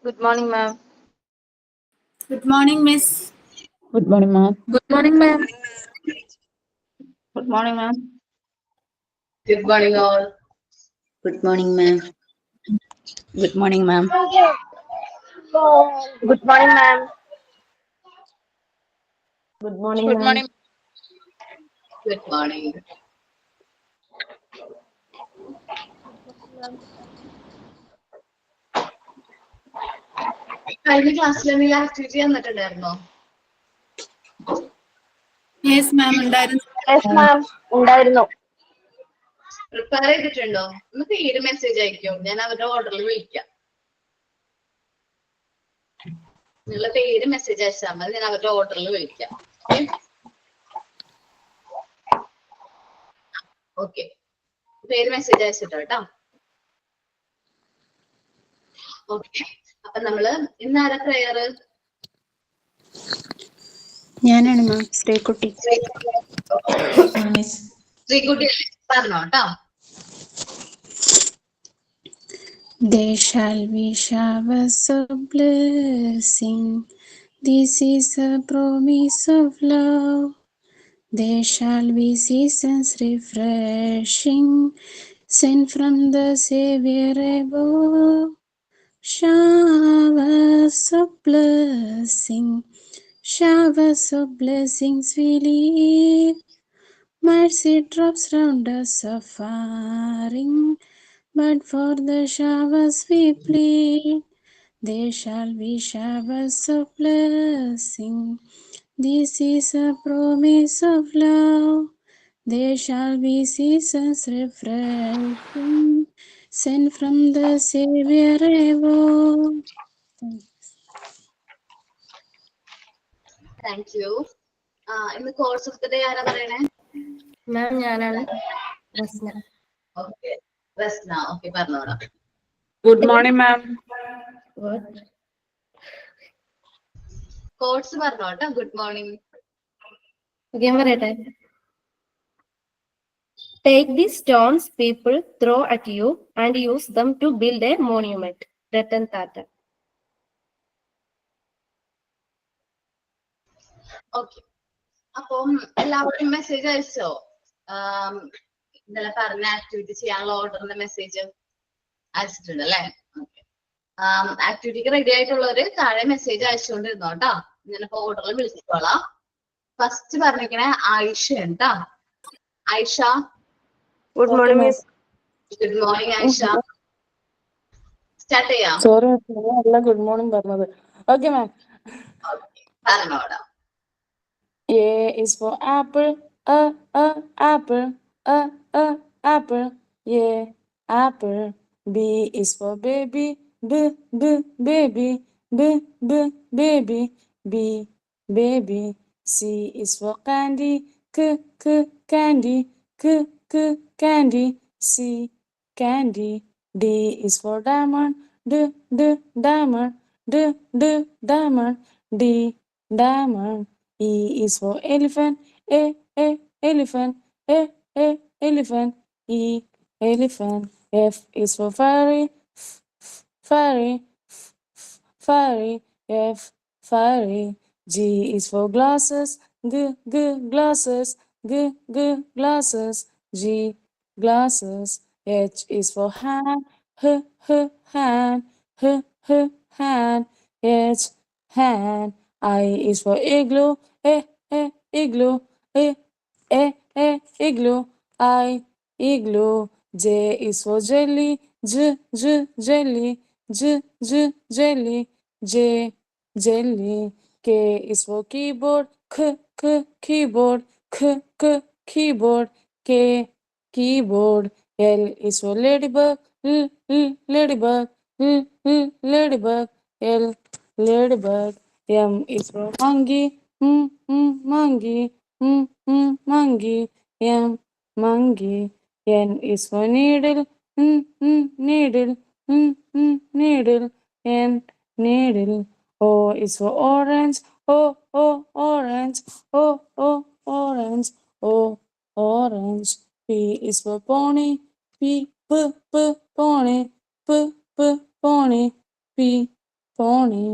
Good morning, ma'am. Good morning, Miss. Good morning, ma'am. Good morning, ma'am. Good morning, ma'am. Good morning, all. Good morning, ma'am. Good morning, ma'am. Good morning, ma'am. Good morning, Good ma'am. morning. Good morning. കഴിഞ്ഞ ക്ലാസ്സിൽ എന്തെങ്കിലും activity തന്നിട്ടുണ്ടായിരുന്നോ? Yes, ma'am. ഉണ്ടായിരുന്നു. Yes, ma'am. ഉണ്ടായിരുന്നു. Prepare ചെയ്തിട്ടുണ്ടോ? ഒന്ന് പേര് message അയക്കോ, ഞാൻ അവരുടെ ഓർഡറിൽ വിളിക്കാം. നിങ്ങളുടെ പേര് മെസ്സേജ് അയച്ചാൽ മതി, ഞാൻ അവരുടെ ഓർഡറിൽ വിളിക്കാം. ഓക്കെ, പേര് മെസ്സേജ് അയച്ചിട്ടോ കേട്ടോ. ഓക്കെ, അപ്പൊ നമ്മള് ഇന്ന് ആരാ പ്രയർ? ഞാനാണ് മാം, ശ്രീകുട്ടി. ശ്രീകുട്ടി പറഞ്ഞോ കേട്ടോ. There shall be showers of blessing. This is a promise of love. There shall be seasons refreshing, sent from the Savior above. Showers of blessing, showers of blessings we leave. Mercy drops round us are falling, but for the showers we plead. There shall be showers of blessing. This is a promise of love. There shall be seasons refreshing, sent from the Savior above. Thank you. ഇന്ന് course of the day ആരാ പറയണേ? Ma'am ഞാനാണ് Rasna. Okay, Rasna. Okay, പറഞ്ഞോളാം. Good morning, ma'am. Course പറഞ്ഞോട്ടോ. Good morning. ഞാൻ പറയട്ടെ. Take the stones people throw at you and use them to build a monument. Ratan Tata. Okay, അപ്പം എല്ലാവരും മെസ്സേജ് അയച്ചോ? ഇന്നലെ പറഞ്ഞ ആക്ടിവിറ്റി ചെയ്യാനുള്ള ഓർഡറിന്റെ മെസ്സേജ് അയച്ചിട്ടുണ്ട് അല്ലേ? ഓക്കെ, ആക്ടിവിറ്റിക്ക് റെഡി ആയിട്ടുള്ളവര് താഴെ മെസ്സേജ് അയച്ചുകൊണ്ടിരുന്നോ കേട്ടോ. ഞാനിപ്പോ ഓർഡറിൽ വിളിച്ചോളാം. ഫസ്റ്റ് പറഞ്ഞിരിക്കണേ ആയിഷ കേട്ടോ. Ayesha. Good morning miss. Good morning Ayesha. Start ചെയ്യാം. Sorry, അല്ല ഗുഡ് മോർണിംഗ് പറഞ്ഞത്. Okay, ma'am. പറഞ്ഞോടാം. A is for apple, apple, apple. A, apple. B is for baby, baby, baby, B, baby. C is for candy, candy, candy, C, candy. D is for diamond, diamond, diamond, D, diamond. E is for elephant, elephant, elephant, E, elephant. F is for fairy, fairy, fairy, F, fairy. G is for glasses, glasses, glasses, G, glasses. H is for hand, hand, hand, H, hand. I is for igloo, igloo, igloo, I, igloo. J is for jelly, jelly, jelly, J, jelly. K is for keyboard, keyboard, keyboard, K, keyboard. L is for ladybug, ladybug, ladybug, L, ladybug. M is for monkey, monkey, monkey, M, monkey. N is for needle, needle, needle, N, needle. O is for orange, orange, orange, O, orange. P is for pony, pony, pony, pony, P, pony.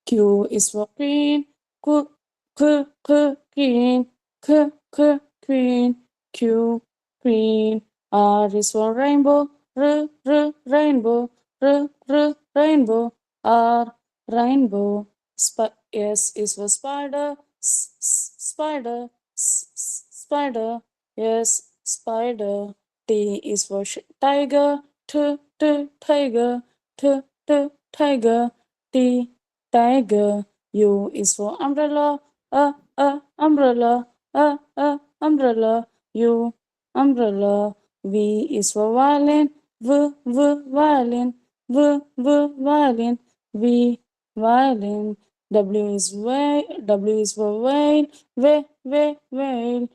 Q is for queen, queen, queen, Q, queen. R is for rainbow, rainbow, rainbow, R, rainbow. S is for spider, spider, spider, yes, spider. T is for tiger, tiger, tiger, T, tiger. U is for umbrella, umbrella, umbrella, U, umbrella. V is for violin, violin, violin, V, violin. W is for whale, whale, whale,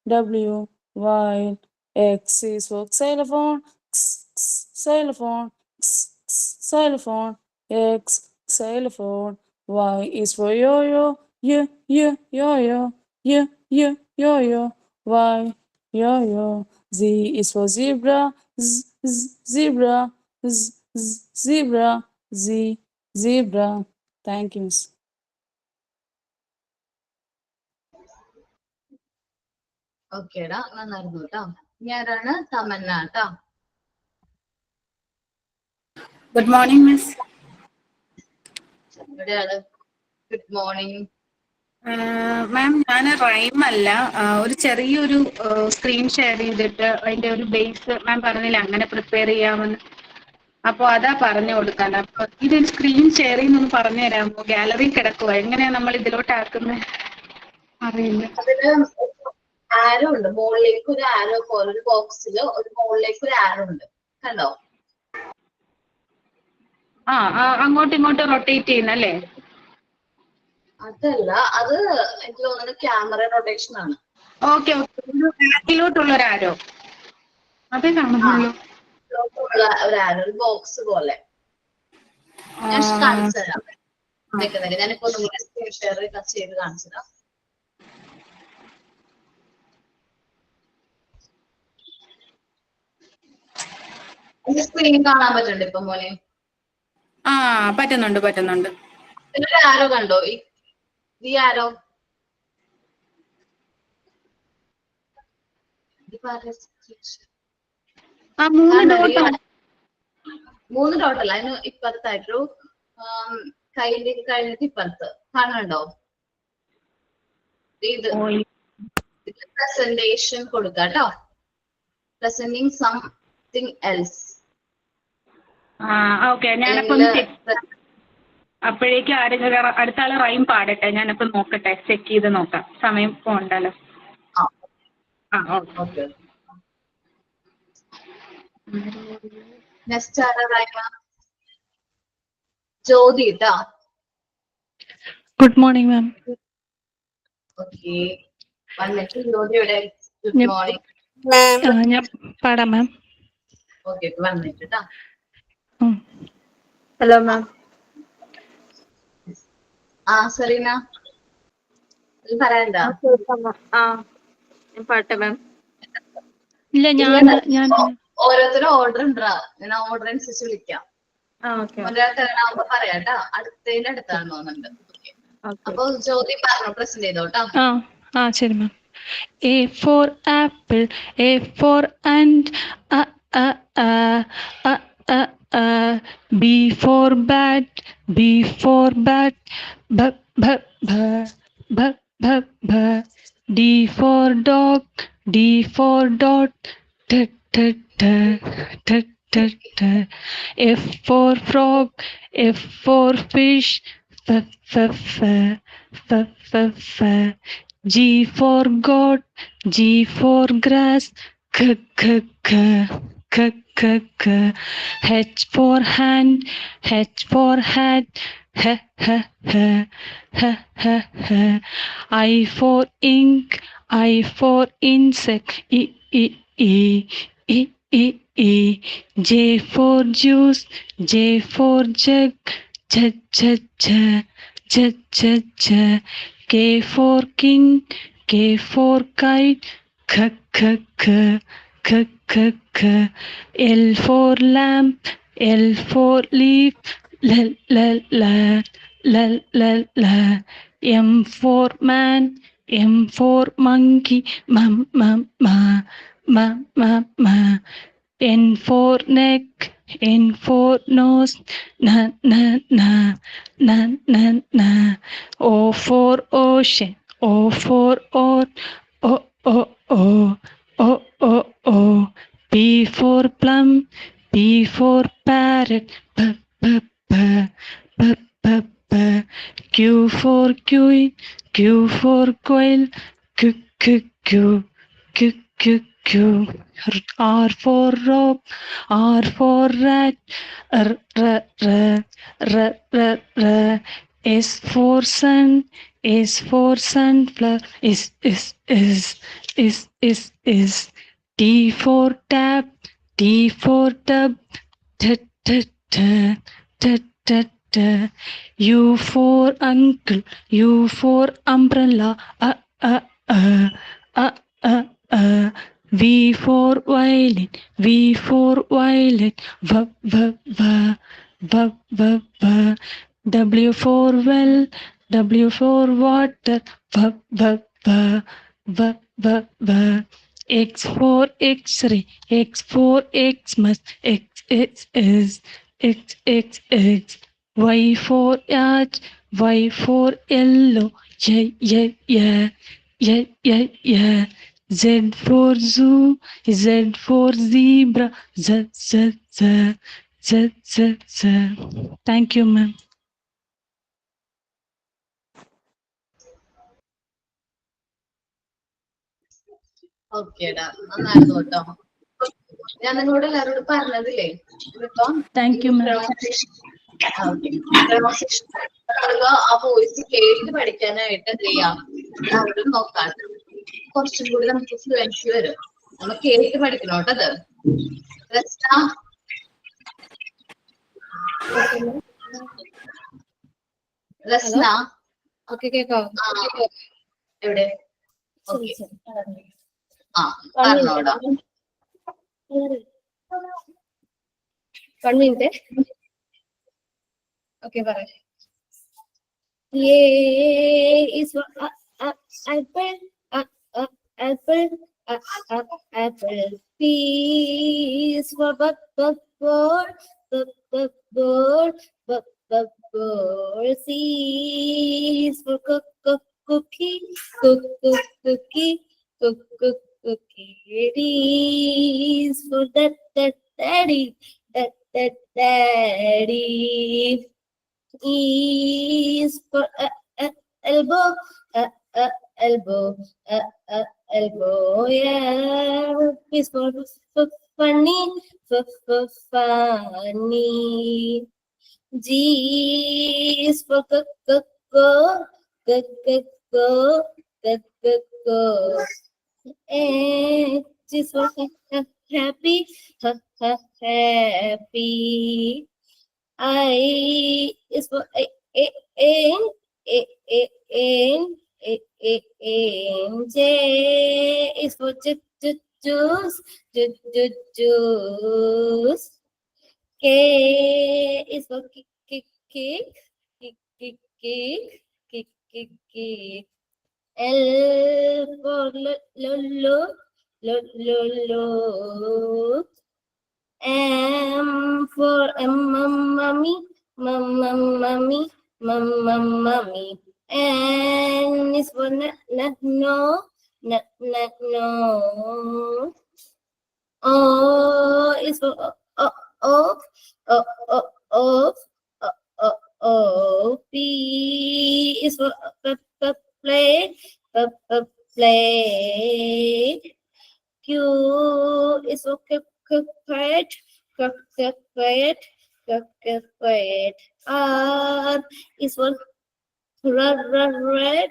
W, whale. X is for xylophone, xylophone, xylophone, X, xylophone. Y is for yo-yo, yo-yo, yo-yo, Y, yo-yo. Z is for zebra, zebra, zebra, Z, zebra. Thank you, Miss. ഓക്കേടാ, നന്നായിരുന്നു കേട്ടോ. ഇനി ആരാണ്? തമന്ന കേട്ടോ. Good morning, Miss. എവിടെയാണ്? Good morning. Ma'am, ഞാൻ rhyme അല്ല, ഒരു ചെറിയൊരു സ്ക്രീൻ ഷെയർ ചെയ്തിട്ട് അതിന്റെ ഒരു ബേസ് മാം പറഞ്ഞില്ല അങ്ങനെ പ്രിപ്പയർ ചെയ്യാമെന്ന്. അപ്പൊ അതാ പറഞ്ഞു കൊടുക്കാൻ. അപ്പൊ ഇതൊരു സ്ക്രീൻ ഷെയർ ചെയ്യുന്നൊന്ന് പറഞ്ഞു തരാമോ? ഗാലറി കിടക്കുവോ, എങ്ങനെയാ നമ്മൾ ഇതിലോട്ട് ആക്കുന്നത് അറിയില്ല. അതില് ആരോ ഉണ്ട്, മുകളിലേക്ക് ഒരു ആരോ പോലെ ഒരു ബോക്സില് ഒരു മുകളിലേക്ക് ഒരു ആരോ ഉണ്ട്, കണ്ടോ? അങ്ങോട്ടും ഇങ്ങോട്ടും റൊട്ടേറ്റ് ചെയ്യുന്നല്ലേ? അതല്ല, അത് എനിക്ക് തോന്നുന്നത് ക്യാമറ റൊട്ടേഷൻ ആണ്. ഓക്കെ ഓക്കെ, ബാക്കിലോട്ടുള്ള ഒരു ആരോ അതേ കാണുന്നുള്ളൂ. ഒരു ആരോ, ഒരു ബോക്സ് പോലെ. ഞാൻ കാണിച്ചു തരാം. ഞാനിപ്പോ നിങ്ങളുടെ സ്ക്രീൻ ഷെയർ ടച്ച് ചെയ്ത് കാണിച്ചു തരാം. സ്ക്രീൻ കാണാൻ പറ്റുന്നുണ്ട് ഇപ്പൊ മോനെ? പറ്റുന്നുണ്ട്. ഇതിലൊരു ആരോ കണ്ടോ? ഈ ആരോ മൂന്ന് ഡോട്ടല്ല, അതിന് ഇപ്പുറത്തായിട്ടൊരു കയ്യിലേക്ക് കഴിഞ്ഞിട്ട് ഇപ്പുറത്ത് കാണുന്നുണ്ടോ? ഇത് പ്രസന്റേഷൻ കൊടുക്കാം കേട്ടോ. Presenting something else. ഓക്കെ, ഞാനപ്പോ അപ്പോഴേക്കും ആരെങ്കിലും അടുത്ത ആള് റൈം പാടട്ടെ. ഞാനപ്പോ നോക്കട്ടെ, ചെക്ക് ചെയ്ത് നോക്കാം, സമയം പോണ്ടല്ലോ. ഓക്കെ. നെക്സ്റ്റ് ആരാ റൈമ? ജ്യോതി കേട്ടോ. ഗുഡ് മോർണിംഗ് മാം. ഓക്കെ, വന്നിട്ട് ജ്യോതി എവിടെ? Good morning. ഞാൻ പാടാം മാം. ഓക്കെ, വന്നിട്ട് കേട്ടോ. Hello ma'am. സെറീന പറയണ്ട? പാട്ടെ മാം. ഇല്ല, ഞാൻ ഓരോരുത്തരും ഓർഡർ ഉണ്ടാ, ഞാൻ ഓർഡർ അനുസരിച്ച് വിളിക്കാം. ഒരാൾക്കാവുമ്പോ പറയാട്ടോ, അടുത്തതിന്റെ അടുത്താണ് തോന്നുന്നുണ്ട്. അപ്പൊ ജ്യോതി പറഞ്ഞു, പ്രസന്റ് ചെയ്തോട്ടോ. ശരി മാം. A for apple, A for ant, B for bat, B for bat, D for dog, D for dot, F for frog, F for fish, G for goat, G for grass, H for hand, H for hat, I for ink, I for insect, J for juice, J for jug, K for king, K for kite, L for lamp, L for leaf, L, L, L, L, L, L. M for man, M for monkey, M, M, M, M, M, M. N for neck, N for nose, N, N, N, N, N, N. O for ocean, O for oat, O, O, O, O, O, O. P for plum, P for parrot, P, P, P, P, P, P. Q for queen, Q for quail, Q, Q, Q, Q, Q, Q. R for rope, R for rat, R, R, R, R, R, R. S for sun, S for sunflower, is. T for tap, T for tub, t, t, t, t, t, t. U for uncle, U for umbrella, V for violin, V for violet, V, V, V, V, V, V. W for well, W for water, V, V, V, V, V, V. X for X-ray, X for Xmas, X, X, X, X, X, X. Y for yacht, Y for yellow, Y, Y, Y, Y, Y, Y. Z for zoo, Z for zebra, Z, Z, Z, Z, Z, Z. Thank you, ma'am. ഓക്കേടാ, നന്നായിരുന്നു കേട്ടോ. ഞാൻ നിങ്ങളോട് എല്ലാവരോടും പറഞ്ഞതില്ലേ ഇതിപ്പം Thank you, ma'am. ആ voice കേട്ട് പഠിക്കാനായിട്ട് എന്ത് ചെയ്യാം, എല്ലാവരും നോക്കാം. കുറച്ചും കൂടി നമുക്ക് ഫ്ലുവൻസി വരും. നമ്മൾ കേട്ട് പഠിക്കണം കേട്ടോ അത്. റസ്ന, റസ്ന, ഓക്കെ കേക്കാവോ? എവിടെ? ശരി, ഓക്കെ, ശരി. ആ പറഞ്ഞോടാ. 1 minute. Okay, പറയാം. A is for apple, apple, apple. P is for bird, bird, bird. C is for cookie, cookie. D is for daddy, daddy. E is for elbow, elbow. Yeah, is for funny, funny. G is for go. H is for happy, happy. I is for an. J is for juice, juice. K is for cake. L for lolo. M for mummy. N is for no. O is for P is for plate, plate. Q is for quiet, quiet. R is for red.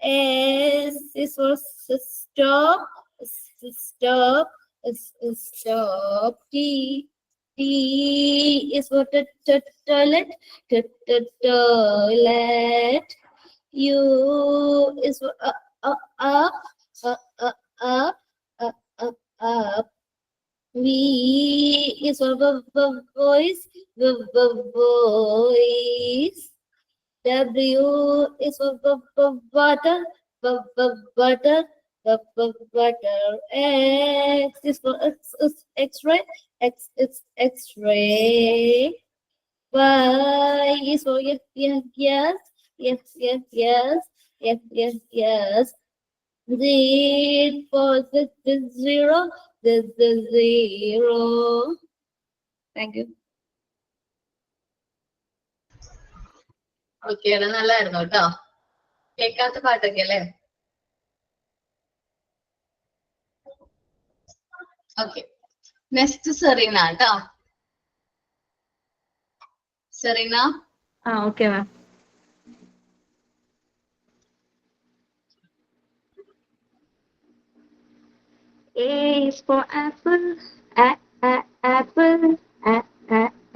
S is for stop. T is for toilet, toilet. U is for up. V is for voice, voice. W is for water, butter, butter. X is for X-ray, X is X-ray. Y is for yes, yes, yes, yes, yes, yes, yes, yes, yes. Z for the zero, the zero. Thank you. Okay, നല്ലായിരുന്നു കേട്ടോ. കേൾക്കാത്ത പാട്ടൊക്കെ അല്ലേ? Okay, next Serena കേട്ടോ. Serena. Okay ma'am. A is for apple, apple,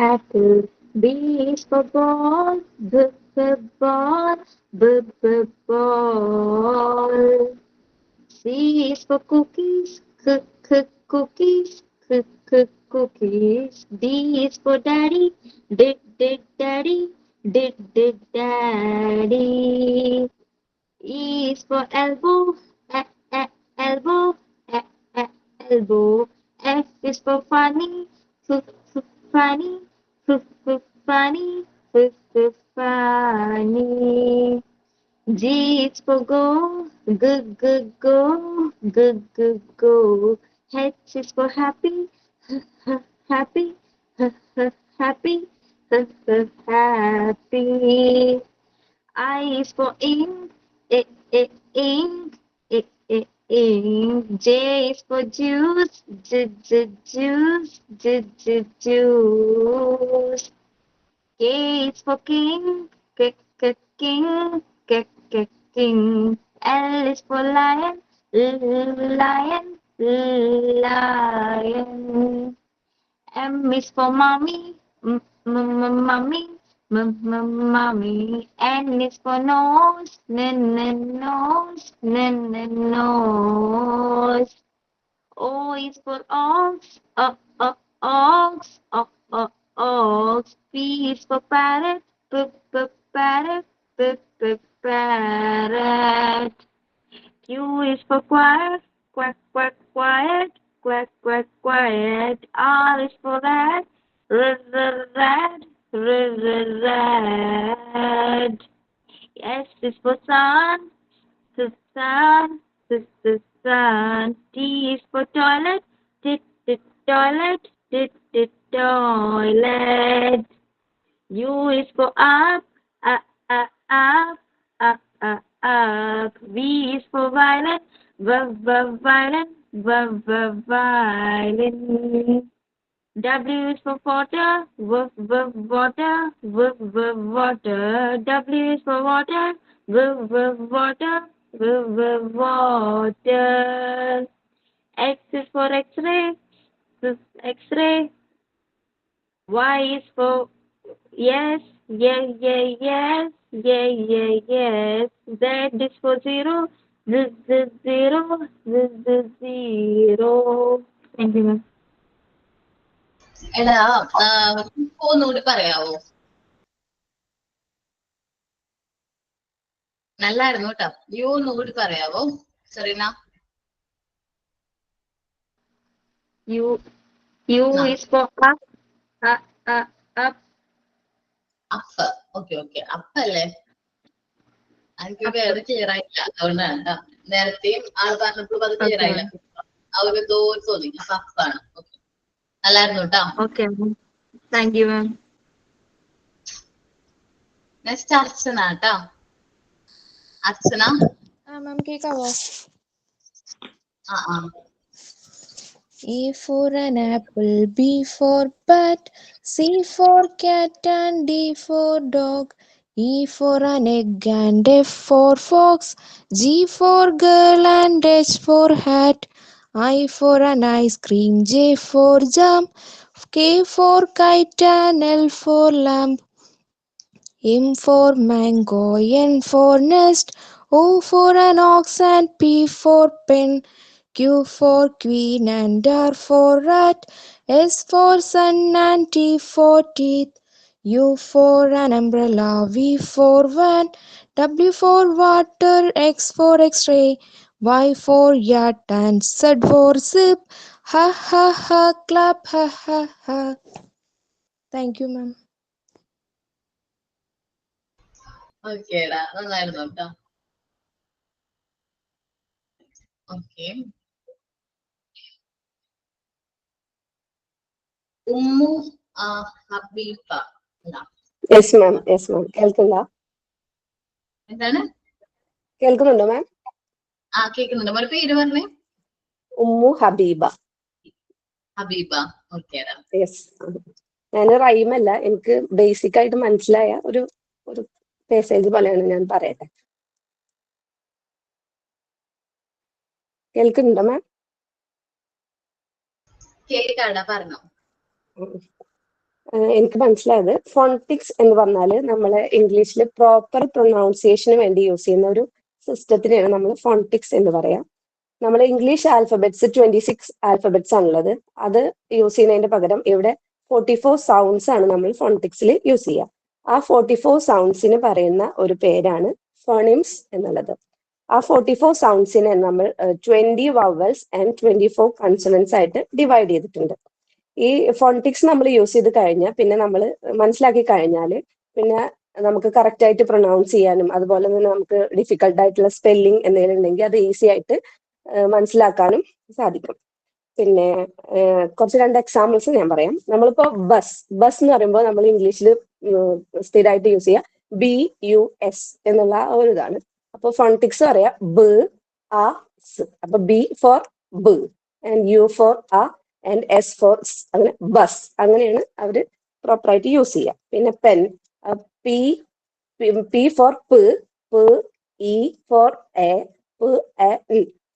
apple. B is for ball, ball, ball. C is for cookies, cookies, cookies. D is for daddy, daddy, daddy. E is for elbow, elbow, elbow. F is for funny, funny, funny, funny. G is for go, go, go. H is for happy, happy, happy, happy. I is for ink, ink, ink. J is for juice, juice, juice. K is for king, king, king. L is for lion, lion, lion. M is for mommy, mommy, mommy. N is for nose, nose, nose. O is for ox, ox, ox. P is for parrot, parrot, parrot. Q is for quiet, quiet, quiet. R is for rat, rat, rat. S is for sun, sun, sun. T is for toilet, toilet, toilet. U is for up, up, up. V is for violin, violin, violin. W is for water, water, water. W is for water, water, water. X is for X-ray, X-ray. Y is for yes, yes. Z is for zero, zero. Thank you, ma'am. എടാ, ഒന്നുകൂടി പറയാവോ? നല്ലായിരുന്നു കേട്ടോ. U ഒന്നുകൂടി പറയാവോ Serena? U is for up, up. Up. Okay, അപ്പല്ലേ? എനിക്ക് വേറെ ക്ലിയർ ആയില്ല, അതുകൊണ്ടാണ് കേട്ടോ. നേരത്തെയും ആൾ പറഞ്ഞപ്പോൾ അത് ക്ലിയർ ആയില്ല. ആ ഒരു തോന്നി. അപ്പൊ അപ്പാണ്. ഓക്കെ, നല്ലായിരുന്നു കേട്ടോ. Okay, thank you ma'am. Next Archana കേട്ടോ. അർച്ചന. മാം കേക്കാവോ? ആ. A for an apple, B for bat, C for cat and D for dog, E for an egg and F for fox, G for girl and H for hat, I for an ice cream, J for jam, K for kite and L for lamp, M for mango, N for nest, O for an ox and P for pen, Q for queen and R for rat. S for sun and T for teeth. U for an umbrella, V for van. W for water, X for X-ray. Y for yacht and Z for zip. Ha ha ha, clap, ha ha ha. Thank you, ma'am. ഓക്കേടാ, നന്നായിരുന്നു കേട്ടോ. Okay, Umm ഹബീബ അല്ല, yes ma'am, yes ma'am. കേൾക്കുന്നുണ്ടോ? എന്താണ്? കേൾക്കുന്നുണ്ടോ മാം? കേൾക്കുന്നുണ്ട്. മോനെ പേര് പറഞ്ഞേ? ഉമ്മു ഹബീബ. ഹബീബ. ഓക്കേടാ. യെസ്. ഞാൻ റൈമല്ല, എനിക്ക് ബേസിക് ആയിട്ട് മനസ്സിലായ ഒരു ഒരു മെസ്സേജ് പോലെയാണ് ഞാൻ പറയട്ടെ. കേൾക്കുന്നുണ്ടോ മാം? കേൾക്കാടാ, പറഞ്ഞോ. എനിക്ക് മനസ്സിലായത് ഫോണിറ്റിക്സ് എന്ന് പറഞ്ഞാല് നമ്മള് ഇംഗ്ലീഷിൽ പ്രോപ്പർ പ്രൊനൗൺസിയേഷന് വേണ്ടി യൂസ് ചെയ്യുന്ന ഒരു സിസ്റ്റത്തിനെയാണ് നമ്മൾ ഫോണിറ്റിക്സ് എന്ന് പറയാം. നമ്മൾ ഇംഗ്ലീഷ് ആൽഫബറ്റ്സ് 26 ആൽഫബറ്റ്സ് ആണുള്ളത്. അത് യൂസ് ചെയ്യുന്നതിന്റെ പകരം ഇവിടെ 44 സൗണ്ട്സ് ആണ് നമ്മൾ ഫോണിറ്റിക്സിൽ യൂസ് ചെയ്യുക. ആ 44 സൗണ്ട്സിന് പറയുന്ന ഒരു പേരാണ് ഫോണിംസ് എന്നുള്ളത്. ആ 44 സൗണ്ട്സിനെ നമ്മൾ 20 വവൽസ് ആൻഡ് 24 കൺസണൻസ് ആയിട്ട് ഡിവൈഡ് ചെയ്തിട്ടുണ്ട്. ഈ ഫോണിറ്റിക്സ് നമ്മൾ യൂസ് ചെയ്ത് കഴിഞ്ഞാൽ പിന്നെ നമ്മൾ മനസ്സിലാക്കി കഴിഞ്ഞാൽ പിന്നെ നമുക്ക് കറക്റ്റ് ആയിട്ട് പ്രൊനൗൺസ് ചെയ്യാനും അതുപോലെ തന്നെ നമുക്ക് ഡിഫിക്കൽട്ട് ആയിട്ടുള്ള സ്പെല്ലിംഗ് എന്തെങ്കിലും ഉണ്ടെങ്കിൽ അത് ഈസി ആയിട്ട് മനസ്സിലാക്കാനും സാധിക്കും. പിന്നെ കുറച്ച് 2 എക്സാമ്പിൾസ് ഞാൻ പറയാം. നമ്മളിപ്പോ ബസ് എന്ന് പറയുമ്പോൾ നമ്മൾ ഇംഗ്ലീഷിൽ സ്ഥിരമായിട്ട് യൂസ് ചെയ്യുക BUS എന്നുള്ള ഒരു ഇതാണ്. അപ്പൊ ഫോണിറ്റിക്സ് പറയാം ബ് ആ സ്. അപ്പൊ B ഫോർ ബ് ആൻഡ് U ഫോർ ആ ആൻഡ് S ഫോർ സ്. അങ്ങനെ ബസ്, അങ്ങനെയാണ് അവര് പ്രോപ്പറായിട്ട് യൂസ് ചെയ്യുക. പിന്നെ പെൻ, P ഫോർ പ്, E ഫോർ എ,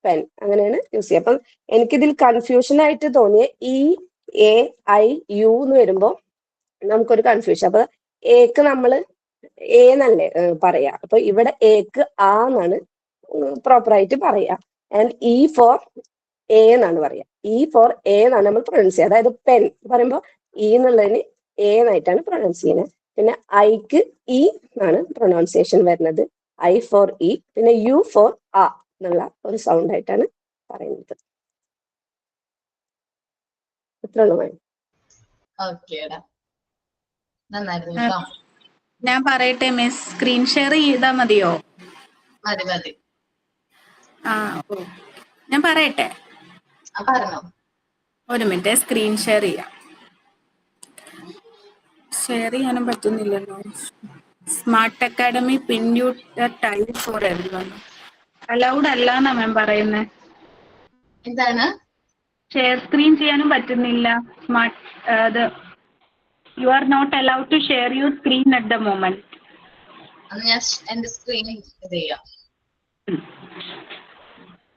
പെൻ, അങ്ങനെയാണ് യൂസ് ചെയ്യുക. അപ്പം എനിക്കിതിൽ കൺഫ്യൂഷൻ ആയിട്ട് തോന്നിയ EAIU എന്ന് വരുമ്പോൾ നമുക്കൊരു കൺഫ്യൂഷൻ. അപ്പൊ എക്ക് നമ്മൾ എ എന്നല്ലേ പറയാ. അപ്പൊ ഇവിടെ എക്ക് ആ എന്നാണ് പ്രോപ്പറായിട്ട് പറയാ. ആൻഡ് E ഫോർ എ എന്നാണ് പറയാ. E ഫോർ എ എന്നാണ് നമ്മൾ പ്രൊനൗൺസ് ചെയ്യുക. അതായത് പെൻ പറയുമ്പോൾ E എന്നുള്ളതിന് എ എന്നായിട്ടാണ് പ്രൊനൗൺസ് ചെയ്യുന്നത്. പിന്നെ ഐക്ക് E എന്നാണ് പ്രൊനൗൺസിയേഷൻ വരുന്നത്. I for E. പിന്നെ U ഫോർ ആ എന്നുള്ള ഒരു സൗണ്ട് ആയിട്ടാണ് പറയുന്നത്. എത്ര ഉള്ളു മാം? ഓക്കേടാ, നന്നായിരുന്നു കേട്ടോ. ഞാൻ പറയട്ടെ മിസ്, സ്ക്രീൻ ഷെയർ ചെയ്താൽ മതിയോ? മതി മതി. ഞാൻ പറയട്ടെ, പറഞ്ഞോ. ഒരു മിനിറ്റ്, സ്ക്രീൻ ഷെയർ ചെയ്യാം. ഷെയർ ചെയ്യാനും പറ്റുന്നില്ലല്ലോ. സ്മാർട്ട് അക്കാഡമി പിൻയൂട്ടർ ടൈം ഫോർ എവരിവൺ. അലൗഡ് അല്ല എന്നാ മാം പറയുന്നത്. എന്താണ്? ഷെയർ സ്ക്രീൻ ചെയ്യാനും പറ്റുന്നില്ല. Smart you are not allowed to share your screen at the moment. അന്ന് ഞാൻ എന്റെ സ്ക്രീനിൽ ഇത് ചെയ്യാം.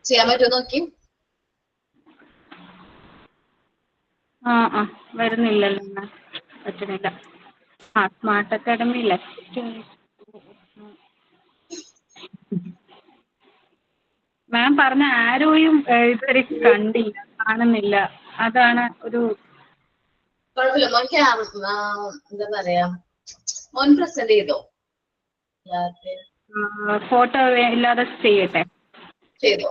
ചെയ്യാൻ പറ്റുമോ നോക്കി? വരുന്നില്ലല്ലോ മാം, പറ്റുന്നില്ല. സ്മാർട്ട് അക്കാഡമി ലെഫ്റ്റ് മാം പറഞ്ഞ ആരോയും ഇതുവരെ കണ്ടില്ല, കാണുന്നില്ല. അതാണ് ഒരു കുഴപ്പമില്ല. മോൻ എന്താ പറയാ, മോൻ പ്രസന്റ് ചെയ്തോ? ഫോട്ടോ ഇല്ലാതെ ചെയ്യട്ടെ. ചെയ്തോ?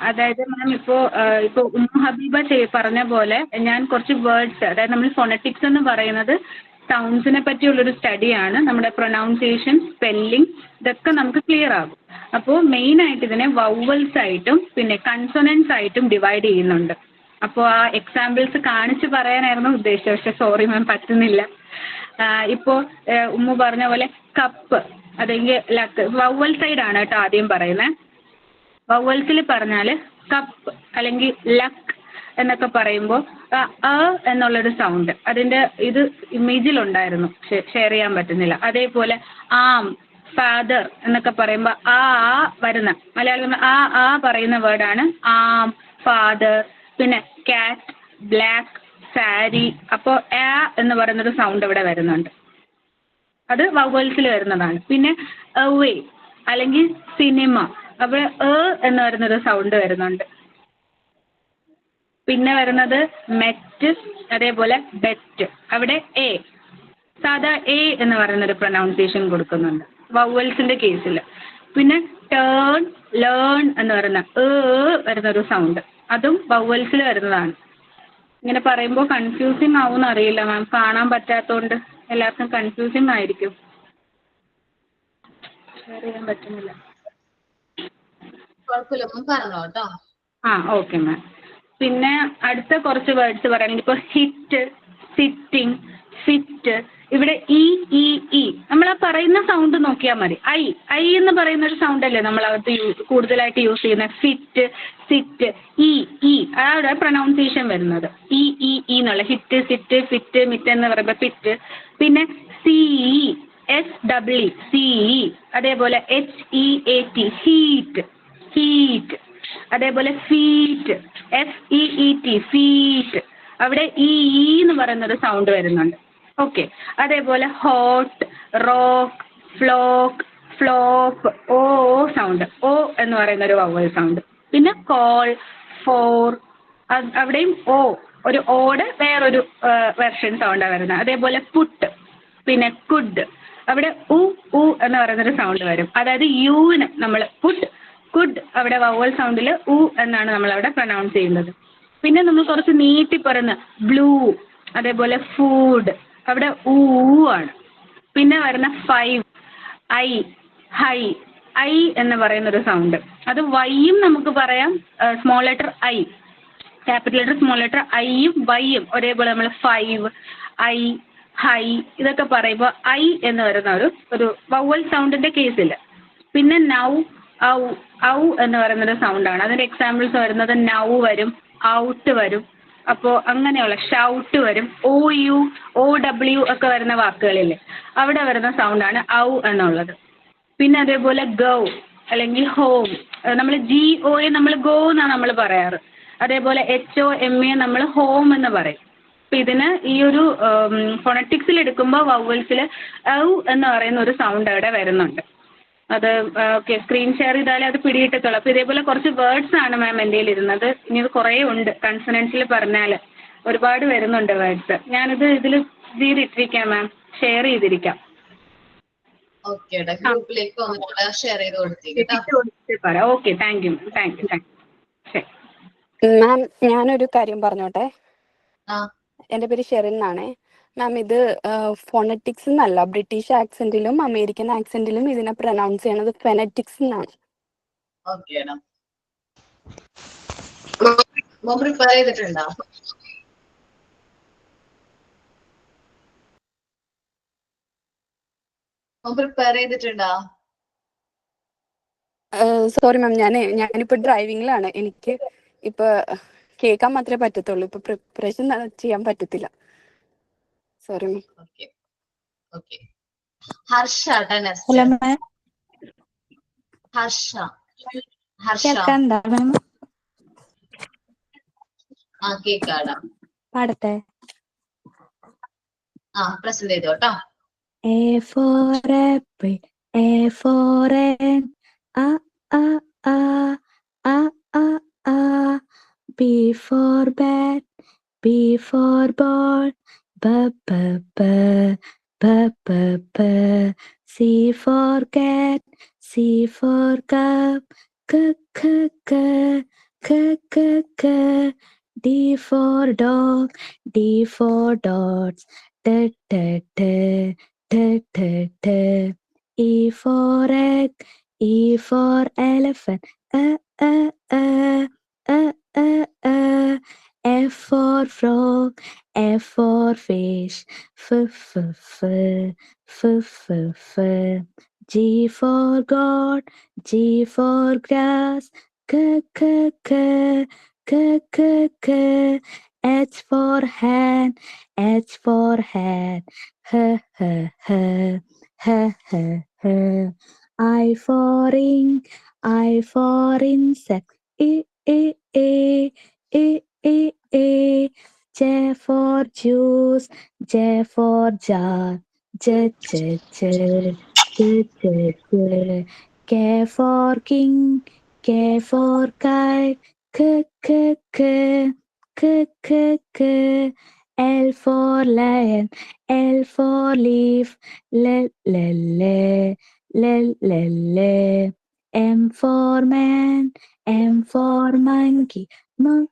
അതായത് മാം ഇപ്പോ ഉമ്മു ഹബീബ പറഞ്ഞ പോലെ ഞാൻ കുറച്ച് വേർഡ്സ്, അതായത് നമ്മൾ ഫോണറ്റിക്സ് എന്ന് പറയുന്നത് സൗണ്ട്സിനെ പറ്റിയുള്ളൊരു സ്റ്റഡിയാണ്. നമ്മുടെ പ്രൊനൗൺസിയേഷൻ, സ്പെല്ലിംഗ്, ഇതൊക്കെ നമുക്ക് ക്ലിയർ ആകും. അപ്പോൾ മെയിൻ ആയിട്ട് ഇതിനെ വൗവൽസ് ആയിട്ടും പിന്നെ കൺസൊണൻസ് ആയിട്ടും ഡിവൈഡ് ചെയ്യുന്നുണ്ട്. അപ്പോൾ ആ എക്സാമ്പിൾസ് കാണിച്ച് പറയാനായിരുന്നു ഉദ്ദേശിച്ചത്, പക്ഷെ സോറി മാം പറ്റുന്നില്ല. ഇപ്പോ ഉമ്മു പറഞ്ഞ പോലെ കപ്പ് അല്ലെങ്കിൽ ലക്ക്, വൗവൽ സൈഡ് ആണ് കേട്ടോ ആദ്യം പറയുന്നത്. വൗവൽസിൽ പറഞ്ഞാൽ കപ്പ് അല്ലെങ്കിൽ ലക്ക് എന്നൊക്കെ പറയുമ്പോൾ എന്നുള്ളൊരു സൗണ്ട്, അതിന്റെ ഇത് ഇമേജിലുണ്ടായിരുന്നു, ഷെയർ ചെയ്യാൻ പറ്റുന്നില്ല. അതേപോലെ ആം, ഫാദർ എന്നൊക്കെ പറയുമ്പോൾ വരുന്ന മലയാളം പറയുന്ന വേർഡാണ് ആം, ഫാദർ. പിന്നെ കാറ്റ്, ബ്ലാക്ക്, സാരി. അപ്പോൾ എന്ന് പറയുന്നൊരു സൗണ്ട് ഇവിടെ വരുന്നുണ്ട്, അത് വൗവൽസിൽ വരുന്നതാണ്. പിന്നെ അവേ അല്ലെങ്കിൽ സിനിമ, അവിടെ എന്ന് പറയുന്നൊരു സൗണ്ട് വരുന്നുണ്ട്. പിന്നെ വരുന്നത് മെറ്റ്, അതേപോലെ ബെറ്റ്. അവിടെ എ, സാധാ എ എന്ന് പറയുന്നൊരു പ്രൊനൗൺസിയേഷൻ കൊടുക്കുന്നുണ്ട് വവൽസിന്റെ കേസിൽ. പിന്നെ ടേൺ, ലേൺ എന്ന് പറയുന്ന വരുന്നൊരു സൗണ്ട്, അതും വവൽസിൽ വരുന്നതാണ്. ഇങ്ങനെ പറയുമ്പോൾ കൺഫ്യൂസിങ് ആവുമെന്ന് അറിയില്ല മാം, കാണാൻ പറ്റാത്തതുകൊണ്ട് എല്ലാവർക്കും കൺഫ്യൂസിങ് ആയിരിക്കും. ഷെയർ ചെയ്യാൻ പറ്റുന്നില്ല. കുഴപ്പമില്ല, പറഞ്ഞോ കേട്ടോ. Okay ma'am. പിന്നെ അടുത്ത കുറച്ച് വേർഡ്സ് പറയുകയാണെങ്കിൽ ഇപ്പോൾ ഹിറ്റ്, സിറ്റിംഗ്, ഫിറ്റ്. ഇവിടെ ഇ ഇ ഇ നമ്മൾ ആ പറയുന്ന സൗണ്ട് നോക്കിയാൽ മതി. ഐ എന്ന് പറയുന്ന ഒരു സൗണ്ട് അല്ലേ നമ്മൾ അകത്ത് കൂടുതലായിട്ട് യൂസ് ചെയ്യുന്നത്. ഫിറ്റ്, സിറ്റ്, ഇ അവിടെ പ്രൊനൗൺസിയേഷൻ വരുന്നത് ഇ എന്നുള്ള ഹിറ്റ്, സിറ്റ്, ഫിറ്റ്, മിറ്റ് എന്ന് പറയുമ്പോൾ ഫിറ്റ്. പിന്നെ CESEE CE, അതേപോലെ HEAT ഹീറ്റ്, അതേപോലെ ഫീറ്റ് FEET ഫീറ്റ്. അവിടെ ഇ എന്ന് പറയുന്നൊരു സൗണ്ട് വരുന്നുണ്ട്. ഓക്കെ. അതേപോലെ hot, rock, flock, flop, sound, ഓ എന്ന് പറയുന്ന ഒരു വവൽ സൗണ്ട്. പിന്നെ കോൾ, ഫോർ, അവിടെയും ഒരു ഓടെ വേറൊരു വെർഷൻ സൗണ്ടാണ് വരുന്നത്. അതേപോലെ പുട്ട്, പിന്നെ കുഡ്, അവിടെ ഉ എന്ന് പറയുന്നൊരു സൗണ്ട് വരും. അതായത് യുവിന് നമ്മൾ പുട്ട്, കുഡ് അവിടെ വവൽ സൗണ്ടിൽ ഉ എന്നാണ് നമ്മൾ അവിടെ പ്രൊനൗൺസ് ചെയ്യുന്നത്. പിന്നെ നമ്മൾ കുറച്ച് നീട്ടി പറയുന്ന ബ്ലൂ, അതേപോലെ ഫുഡ്, അവിടെ ആണ്. പിന്നെ വരുന്ന 5, ഐ എന്ന് പറയുന്നൊരു സൗണ്ട്, അത് വൈയും നമുക്ക് പറയാം. Small letter I, capital letter small letter ഐയും വൈയും ഒരേപോലെ നമ്മൾ 5, ഹൈ ഇതൊക്കെ പറയുമ്പോൾ ഐ എന്ന് വരുന്ന ഒരു വവൽ സൗണ്ടിന്റെ കേസിൽ. പിന്നെ നൗ, ഔ എന്ന് പറയുന്നൊരു സൗണ്ടാണ്. അതിന്റെ എക്സാമ്പിൾസ് വരുന്നത് നൗ വരും, ഔട്ട് വരും. അപ്പോൾ അങ്ങനെയുള്ള ഷൗട്ട് വരും, OW ഒക്കെ വരുന്ന വാക്കുകളില്ലേ, അവിടെ വരുന്ന സൗണ്ടാണ് ഔ എന്നുള്ളത്. പിന്നെ അതേപോലെ ഗോ അല്ലെങ്കിൽ ഹോം, നമ്മൾ GO നമ്മൾ ഗോ എന്നാണ് നമ്മൾ പറയാറ്. അതേപോലെ HOME നമ്മൾ ഹോം എന്ന് പറയും. അപ്പം ഇതിന് ഈ ഒരു ഫോണറ്റിക്സിൽ എടുക്കുമ്പോൾ വവൽസിൽ ഔ എന്ന് പറയുന്ന ഒരു സൗണ്ട് അവിടെ വരുന്നുണ്ട്. അത് ഓക്കെ, സ്ക്രീൻ ഷെയർ ചെയ്താലേ അത് പിടിയിട്ടത്തുള്ളൂ. അപ്പോൾ ഇതേപോലെ കുറച്ച് വേർഡ്സ് ആണ് മാം എൻ്റെ കയ്യിൽ ഇരുന്നത്. ഇനി ഇത് കുറേ ഉണ്ട്, കൺസണൻസിൽ പറഞ്ഞാൽ ഒരുപാട് വരുന്നുണ്ട് വേർഡ്സ്. ഞാനിത് ഇട്ടിരിക്കാം മാം, ഷെയർ ചെയ്തിരിക്കാം. ഗ്രൂപ്പിലേക്ക് ഷെയർ ചെയ്ത് കൊടുത്തേക്ക്. ഓക്കെ, താങ്ക് യു ശരി മാം. ഞാനൊരു കാര്യം പറഞ്ഞോട്ടെ. എൻ്റെ പേര് ഷെറിൻ എന്നാണേ. മാം, ഇത് ഫോണറ്റിക്സ് എന്നല്ല, ബ്രിട്ടീഷ് ആക്സെന്റിലും അമേരിക്കൻ ആക്സെന്റിലും ഇതിനെ പ്രൊനൗൺസ് ചെയ്യണത് ഫെനറ്റിക്സ് എന്നാണ്. പ്രിപ്പയർ ചെയ്തിട്ടുണ്ടോ? സോറി മാം, ഞാനിപ്പോ ഡ്രൈവിംഗിലാണ്. എനിക്ക് ഇപ്പൊ കേൾക്കാൻ മാത്രമേ പറ്റത്തുള്ളൂ. ഇപ്പൊ പ്രിപ്പറേഷൻ ചെയ്യാൻ പറ്റത്തില്ല. Sorry ma'am. Harsha, hello ma'am, കേൾക്കാണ്ടാ മാം? കേക്കാടാ. പാടത്തെ പ്രസന്റ് ചെയ്തോട്ടോ. A for apple, A for an, A, A, A, A, A, A. B for bat, B for ball, B, B, B, B, B, B. C for cat, C for cup, K, K, K, K, K, K. D for dog, D for dots, T, T, T, T, T, T. E for egg, E for elephant, F for frog, F for fish, F, F, F, F, F, F. G for God, G for grass, K, K, K, K, K, K. H for hand, H for hat, H, H, H, H, H, H. I for ink, I for insect, E, E, E, E, E, E. J for juice, J for jar, J, J, J, J, J, J. K for king, K for kite, K, K, K, K, k. L for lion, L for leaf, le. M for man, M for monkey, m.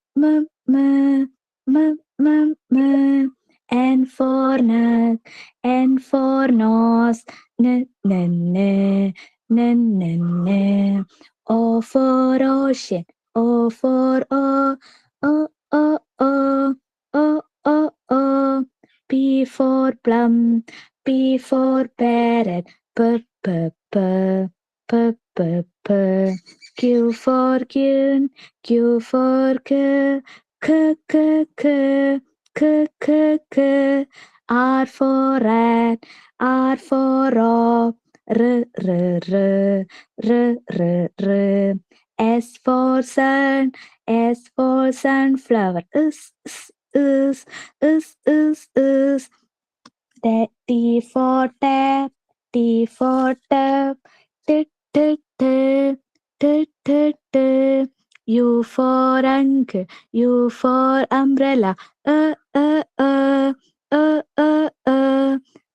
N for nut, N for nose, n. O for ocean, O for o. P for plum, P for parrot, p. Q for queen, Q for k. R for rat, R for rock, r. S for sun, S for sunflower, is. T for tap, T for tap, t. U for uncle, U for umbrella,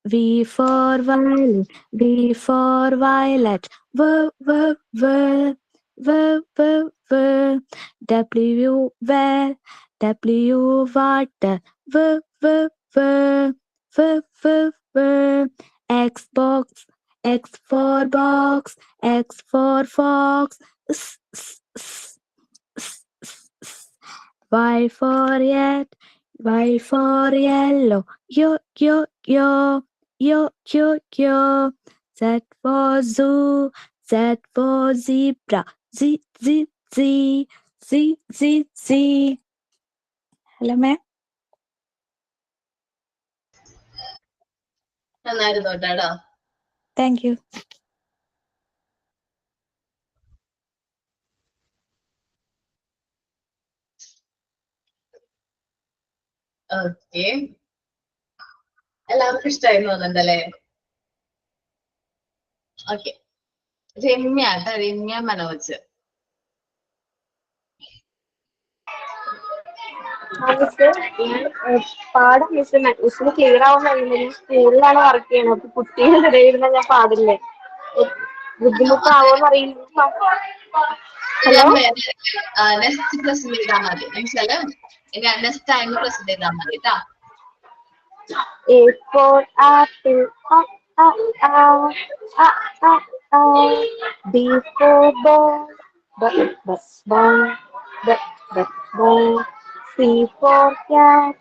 V for violin, V for violet, v. W well, W water, v. Xbox, X for box, X for fox, Y for yet, Y for yellow, yo. Z for zoo, Z for zebra, Z. Hello, ma'am. നന്നായിരുന്നു കേട്ടോ. Thank you. Okay, എല്ലാവർക്കും ഇഷ്ടമായി തോന്നുന്നുണ്ടല്ലേ? Okay, Ramya Manoj. പാടും മിസ്സിന് clear ആവാൻ കഴിയുന്നത് സ്കൂളിലാണ് work ചെയ്യുന്നത്. അപ്പൊ കുട്ടികളുടെ ഇടയിൽ ഞാൻ പാടില്ലേ, ബുദ്ധിമുട്ടാവോന്ന് അറിയില്ല. ഹലോ, നെക്സ്റ്റ് പ്രസന്റ് ചെയ്താൽ മതി. എന്നുവെച്ചാല് നെക്സ്റ്റ് ടൈം പ്രസന്റ് ചെയ്താൽ മതി കേട്ടോ. A for apple, B for ball, ball. C for cat,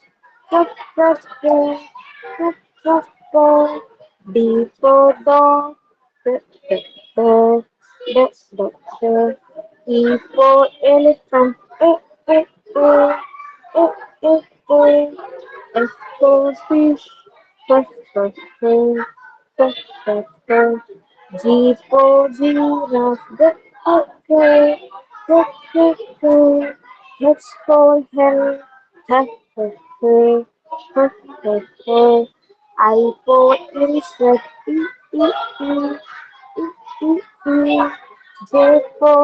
D for dog, E for elephant, F for fish, G for giraffe, H for hen, I for insect, J for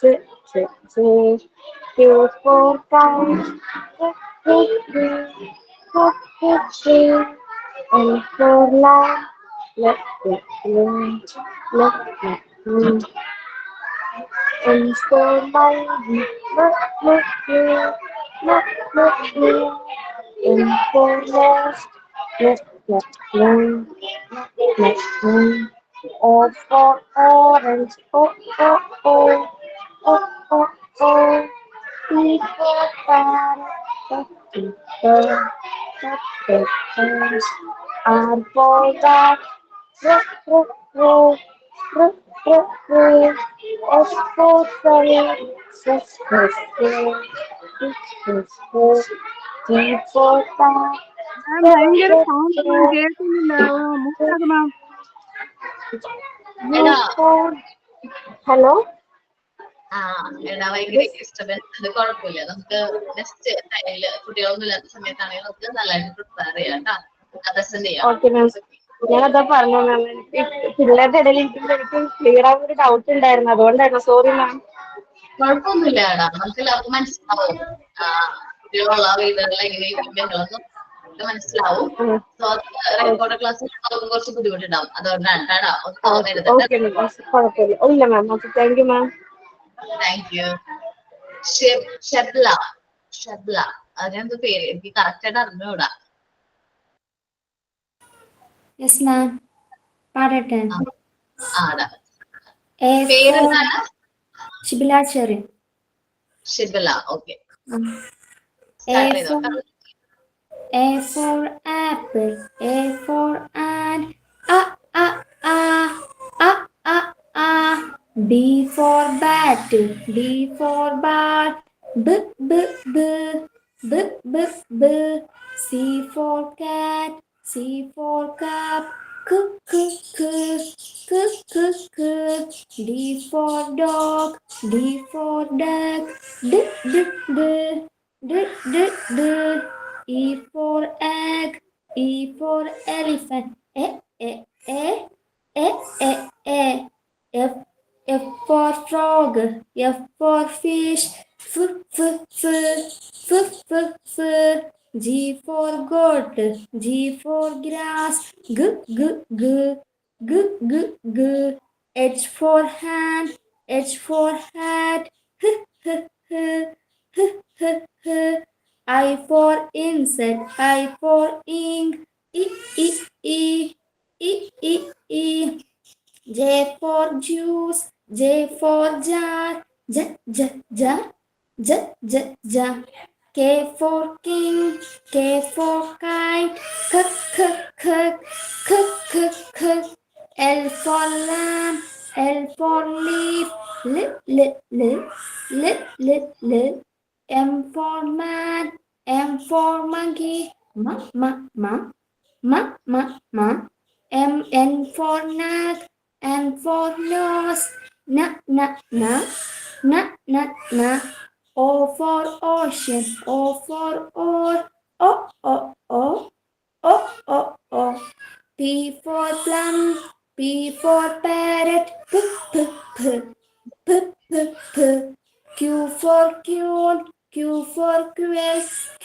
jet, K for kite, L for lamb, N for monkey, M for nest, O for orange, P for parrot, R for rat, S for T for cat, ഭയങ്കര sound കേൾക്കുന്നില്ല. മുട്ടാതെ മാം. Hello. എടാ ഭയങ്കര disturbance. അത് കുഴപ്പമില്ല, നമുക്ക് next ടൈമില് കുട്ടികളൊന്നും ഇല്ലാത്ത സമയത്താണെങ്കിൽ നമുക്ക് നല്ലതായിട്ട് പ്രിപ്പയർ ചെയ്യാം കേട്ടോ. പ്രസന്റ് ചെയ്യാം. ഓക്കെ മാം, ഞാനതാ പറഞ്ഞു മാം, എനിക്ക് പിള്ളേരുടെ ഇടയിൽ എനിക്ക് ക്ലിയർ ആവുന്ന ഒരു ഡൗട്ട് ഉണ്ടായിരുന്നു, അതുകൊണ്ടായിരുന്നു. Sorry ma'am. കുഴപ്പമൊന്നുമില്ലടാ, നമുക്ക് എല്ലാവർക്കും മനസ്സിലാവും. കുട്ടികളുള്ള വീടുകളിൽ എങ്ങനെയായിരിക്കും ബഹളമൊന്നും മനസ്സിലാവും. സോ അത് റെക്കോർഡ് ക്ലാസ്സിൽ കുറച്ച് ബുദ്ധിമുട്ടുണ്ടാവും, അതുകൊണ്ടാണ് കേടാ. ഒന്ന് തോന്നരുത്. ഓക്കെ മാം, കുഴപ്പമില്ല. ഇല്ല ma'am. Okay, thank you ma'am. Thank you. Shabla, Shabla, അതിനെന്ത് പേര് എനിക്ക് കറക്റ്റ് ആയിട്ട് അറിഞ്ഞൂടാ. യെസ് മാം, പാടട്ടെ. ആടാ, A പേരെന്താണ്? Shibila Cherin. Shibila. Okay, A for apple, A for ant, B for bat, B for bat, B, C for cat, C for cup, D for dog, D for duck, E for egg, E for elephant, F for frog, F for fish, G for goat, G for grass, G, H for hand, H for hat, I for insect, I for ink, J for juice, J for jar, K for king, K for kite, L for lamb, L for leaf, M for man, M for monkey, N for neck, N for nose, O for ocean, O for oar, O. P for plum, P for parrot, Q for queen, Q for quail, Q.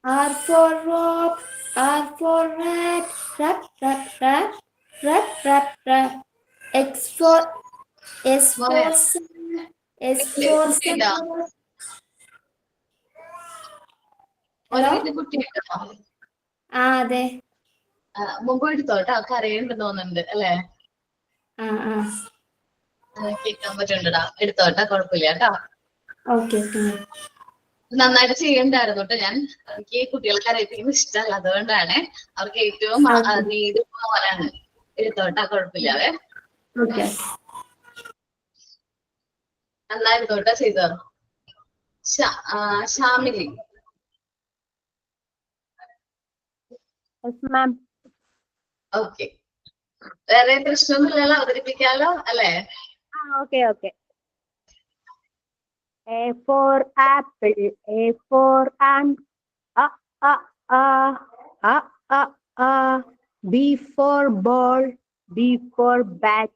R for rope, R for rat, rat. S for sun, S for sun. ഒരു കുട്ടിയുണ്ടോ? അതെ. മുമ്പ് എടുത്തോട്ടോ, കരയുണ്ടെന്ന് തോന്നുന്നുണ്ട് അല്ലേ? കേൾക്കാൻ പറ്റുന്നുണ്ടടാ, എടുത്തോട്ടാ, കുഴപ്പമില്ല കേട്ടോ. Okay. നന്നായിട്ട് ചെയ്യണ്ടായിരുന്നു കേട്ടോ. എനിക്ക് കുട്ടികളെ കരയിപ്പിക്കുന്നത് ഇഷ്ടമല്ല, അതുകൊണ്ടാണ്. അവർക്ക് ഏറ്റവും നീതി പോകാനാണ്. എടുത്തോട്ടാ, കുഴപ്പമില്ലാവേ. നന്നായിരുന്നോട്ടാ ചെയ്തോ. ഷാമിലി. ഓക്കെ, വേറെ പ്രശ്നമൊന്നുമില്ലല്ലോ, അവതരിപ്പിക്കാലോ അല്ലേ? Okay. A for apple, A for ant, B for ball, B for bat,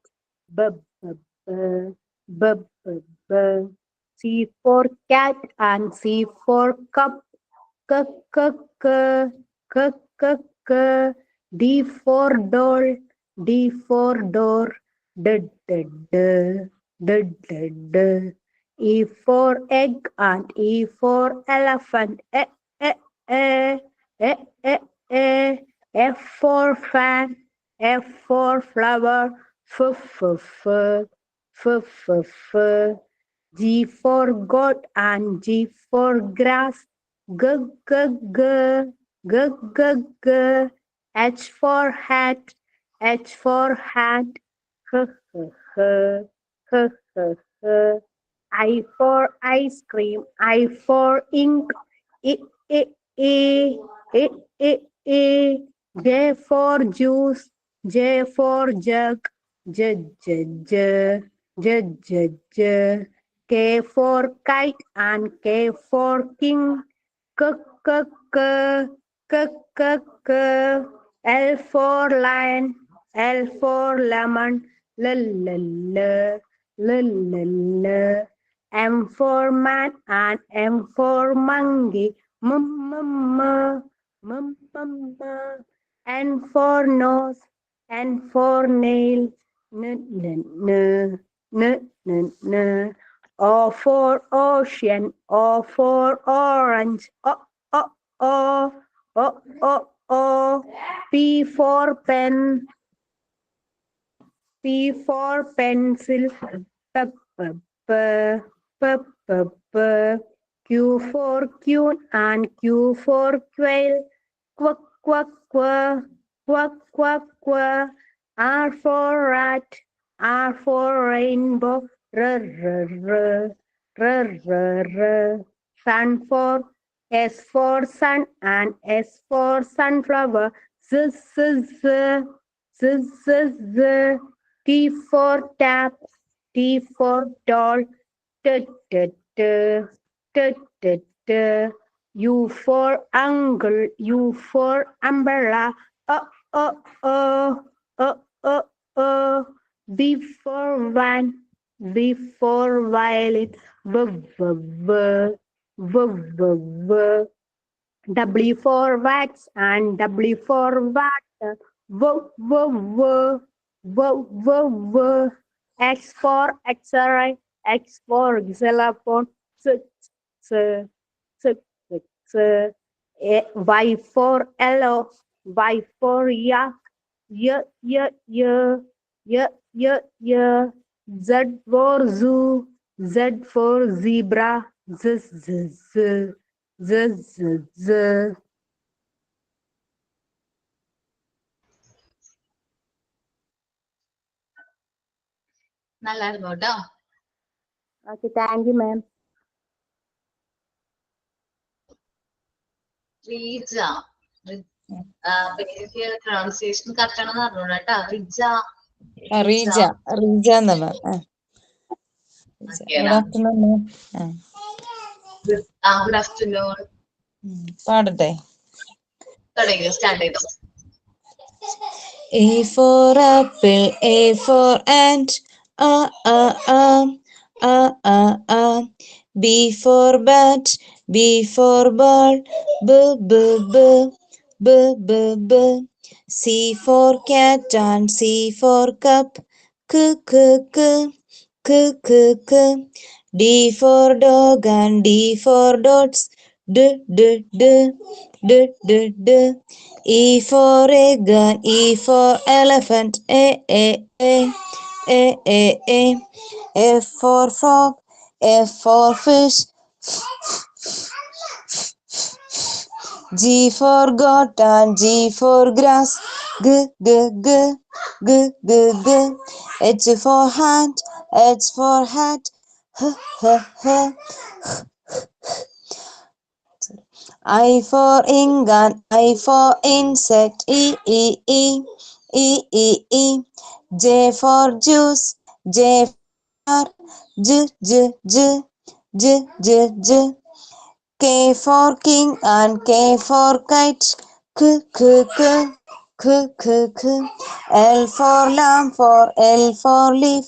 C for cat and C for cup, D for doll, D for door, E for egg and E for elephant, F for fan, F for flower, G for goat and G for grass, H for hat, H for hand, I for ice cream, I for ink, J for juice, J for jug, K for kite and K for king, L for lion, L for lemon, L, L, L, L, L, L. M for man and M for monkey. M, M, M, M, M, M. N for nose, N for nail. N, N, N, N, N, N. O for ocean, O for orange. O, O, O, O, O, O. P for pen, P for pencil. P, P, P, P, P, P. Q for queen and Q for quail. Quack, quack, quack, quack, quack, quack. R for rat, R for rainbow. R, R, R, R, R, R. Sun for S for sun and S for sunflower. Z, Z, Z, Z, Z, Z. T for tap, T for doll. T, T, T, T, T, T. U for uncle, U for umbrella. V for van, V for violet. V, V, V, V, V, V. W for wax and W for water. V, V, V, V, V, V. X for X-ray, X for xylophone. Z, Z, Z, Z, Z. Y for yellow, Y for yak. Y, Y, Y, Y, Y, Y. Z for zoo, Z for zebra. Z, Z, Z, Z, Z, Z. നല്ലായിരുന്നു കേട്ടോ. Okay, thank you, ma'am. Reeja, പേര് pronunciation correct ആണെന്ന് അറിഞ്ഞൂടാ കേട്ടോ. റിജ, റീജ റീജ എന്നാ ma'am. Good afternoon ma'am. Good afternoon. പാടട്ടെ. തുടങ്ങിയോ? Start ചെയ്തോ. A for apple, A for ant, a. B for bat, B for ball, b, b, b, b, b, b. C for cat and C for cup, k, k, k, k, k, k. D for dog and D for dots, d, d, d, d, d, d. E for egg and E for elephant, a, a, a, a, a, a. F for frog, F for fish, G for goat and G for grass, g, g, g, g, g, g. H for hand, H for hat, h, h, h. I for ink and I for insect, E, E, E, E, E, E. J for juice, J for J, J, J, J, J, J. K for king and K for kite, K, K, K, K, K, K. L for lamb, for L for leaf,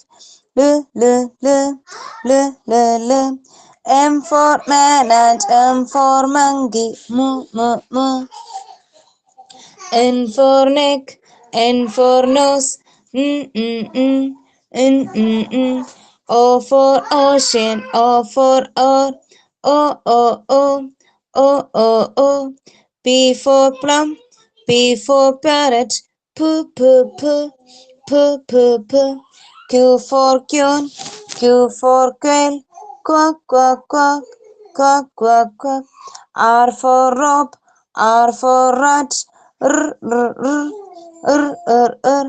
L, L, L, L, L, L. M for man and M for monkey, M, M, M. N for neck, N for nose, N, N, N, N, N, N. O for ocean, O for or, O, O, O, O, O, O. P for plum, P for parrot, P, P, P, P, P, P. Q for queen, Q for quail, quack, quack, quack, quack, quack, quack. R for rope, R for rat, r, r, r, r, r, r.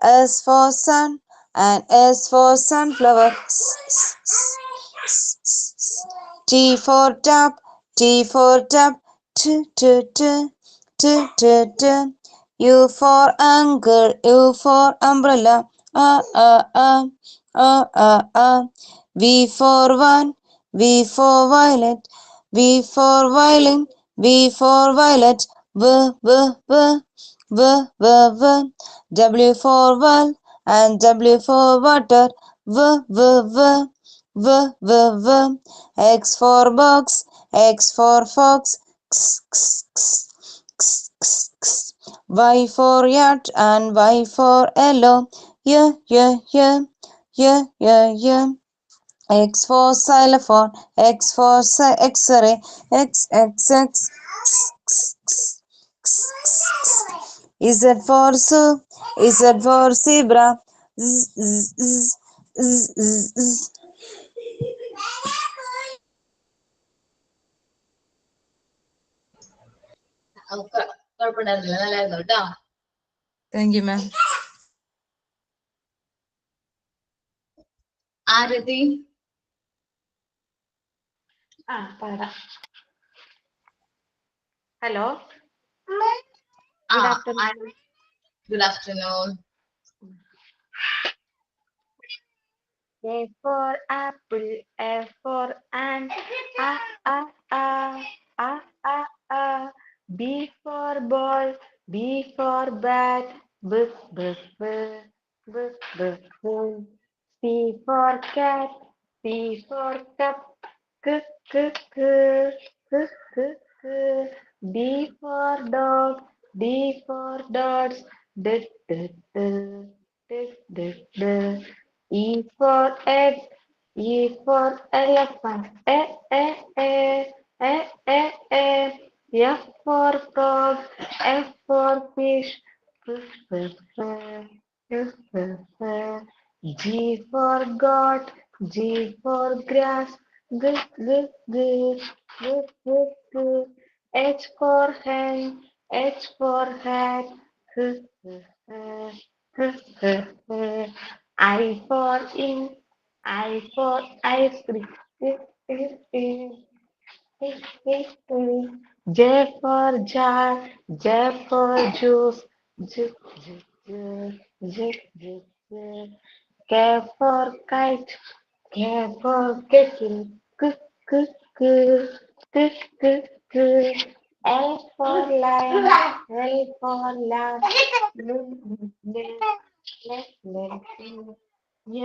S for sun and S for sunflower, s, s, s, s, s, s. T for tap, T for tap, t, t, t, t, t, t. U for uncle, U for umbrella, a, a, a, a, a, a. V for one, V for violet, V for violin, V for violet, v, v, v, v, v, v. W for well and W for water. V, V, V, V, V, V. X for box, X for fox. X, X, X, X, X, X. Y for yacht and Y for yellow. Y, Y, Y, Y, Y, Y. X for xylophone, X for X-ray, X, X, X, X, X, X, X. Z for zoo, Z for zebra, Z, Z, Z, Z, Z, Z. കുഴപ്പമുണ്ടായിരുന്നില്ല, നല്ലായിരുന്നു കേട്ടോ. Thank you, ma'am. ആരതി? പാടാം. Hello, good afternoon. A for apple, A for ant, A, A, A, A, A, A. B for ball, B for bat, B, B, B, B, B, B. C for cat, C for cup, K, K, K, K, K, K. D for dog, D for dots, D, D, D, D, D, D. E for egg, E for elephant, E. F for frog, F for fish, F, F, F, F, F. G for goat, G for grass, G, G, G, G, G, G. H for hen, H for hat, H, H, H, H, H. I for ink, I for ice cream. J for jar, J for juice. J, J, J, J, J, J. K for kite, K for kettle. K, K, K, K, K, K. L for lion, L for lamb.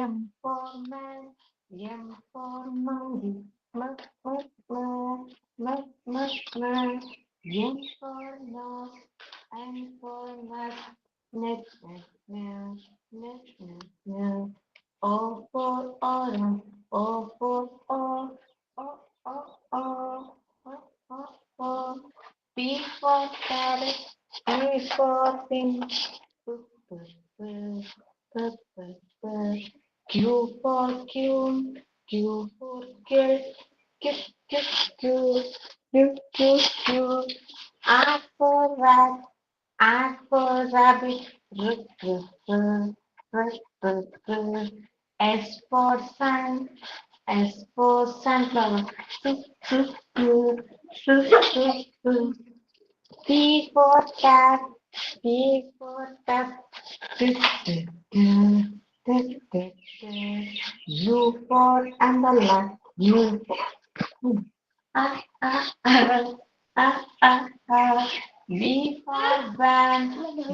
M for man, M for monkey. M, M, M, M, M. N for nose, N for nut. Net, net, net, net, net, net. O for orange, O for O, O, O, O, O, O, O. P for parrot, P for pink. P, P, P, P, P. Q for queen, Q for kill. Q, Q, Q, Q, Q, Q. R for rat, R for rabbit. R, R, R, R, R, R. S for sun, S for sunflower. S, S, S, S, S. T for cat, T for tap. U for umbrella, U for V for van,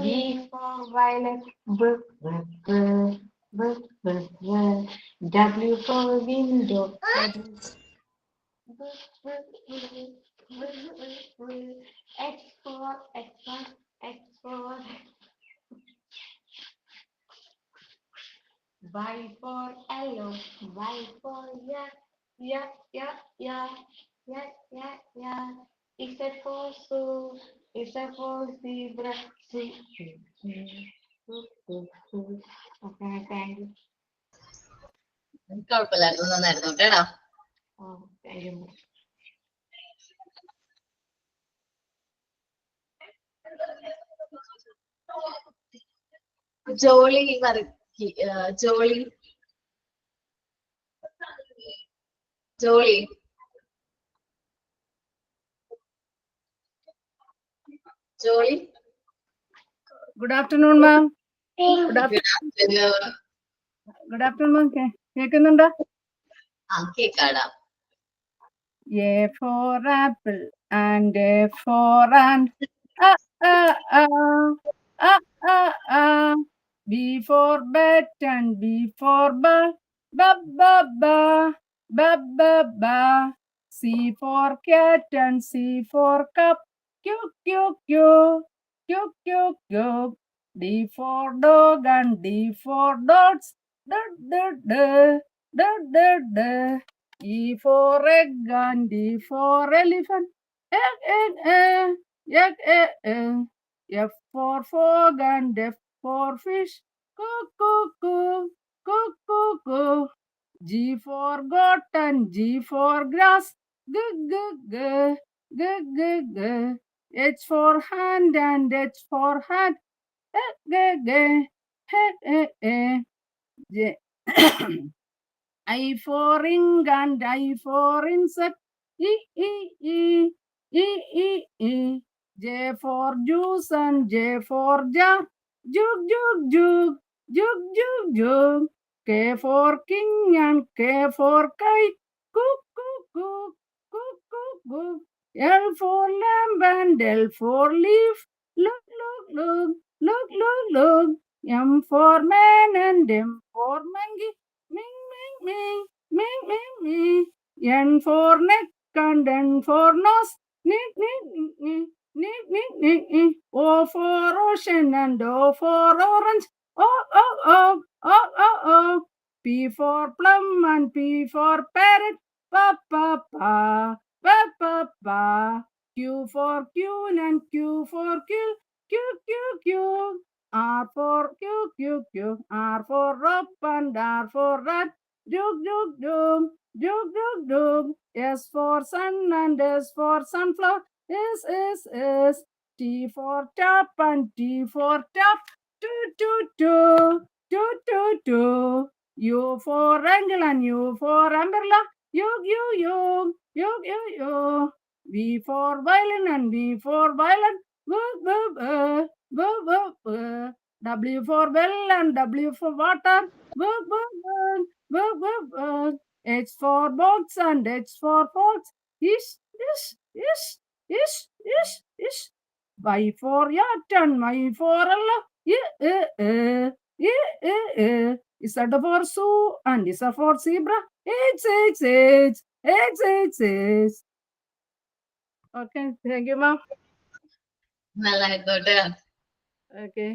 V for violet, W for window, X for X1, X for Y for yellow, Y for yeah. Z for zoo, Z for zebra, Z. Okay, thank you. കുഴപ്പമില്ലായിരുന്നു, നന്നായിരുന്നു കേട്ടോ. Oh, thank you. Jolly Jolly Jolly Jolly. Good afternoon ma'am. Good good afternoon മാം. കേൾക്കുന്നുണ്ടോ? കേക്കാടാ. A for apple and A for ant. A, A, A. A, A, A. B B for bat and B for ball. Ba ba ba, ba ba ba. C for cat and C for cup. Q Q Q, Q Q Q. D for dog and D for dogs. D d d, d d d. E for egg and E for elephant. Egg egg egg, egg egg egg. F for frog and F for fish. Coo coo coo, coo coo coo. G for goat and G for grass. G g g, g g g. H for hand and H for hat. G g g, J. I for ring and I for insect. E e e, e e e. J for juice and J for jar. Jug jug jug, jug jug jug. K for king and K for kite. Cook cook cook, cook cook cook. L for lamb and L for leaf. Look look look, look look look. M for man and M for monkey. Ming ming ming, ming ming ming. N for neck and N for nose. Nick nick nick nick. Nick, nick, nick, nick. O for ocean and O for orange. Oh, oh, oh, oh, oh, oh. P for plum and P for parrot. Pa, pa, pa, pa, pa, pa. Q for queen and Q for kill. Q, Q, Q. R for Q, Q, Q. R for rope and R for rat. Jug, jug, jug. Jug, jug, jug. S for sun and S for sunflower. S. T for top and T for top. Two. U for angle and U for umbrella. U. V for violin and V for violin. W for well and W for water. H for box and H for fox. Ish. Y for yacht and Y for Allah. Z for zoo and Z for zebra. H. Okay, thank you, ma'am. നല്ലതായിക്കോട്ടെ. Okay.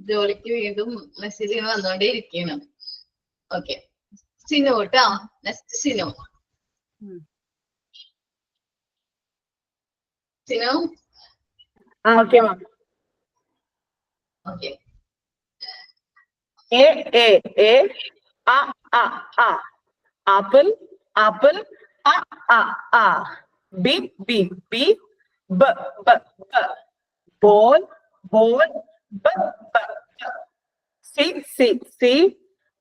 ജോലിക്ക് വീണ്ടും message വന്നോണ്ടേ ഇരിക്കണം. Okay, Sinu കേട്ടോ. Next Sinu. Sinu. Okay, ma'am. Okay. A, A, A. Apple, A. B, B. Ball, B. C.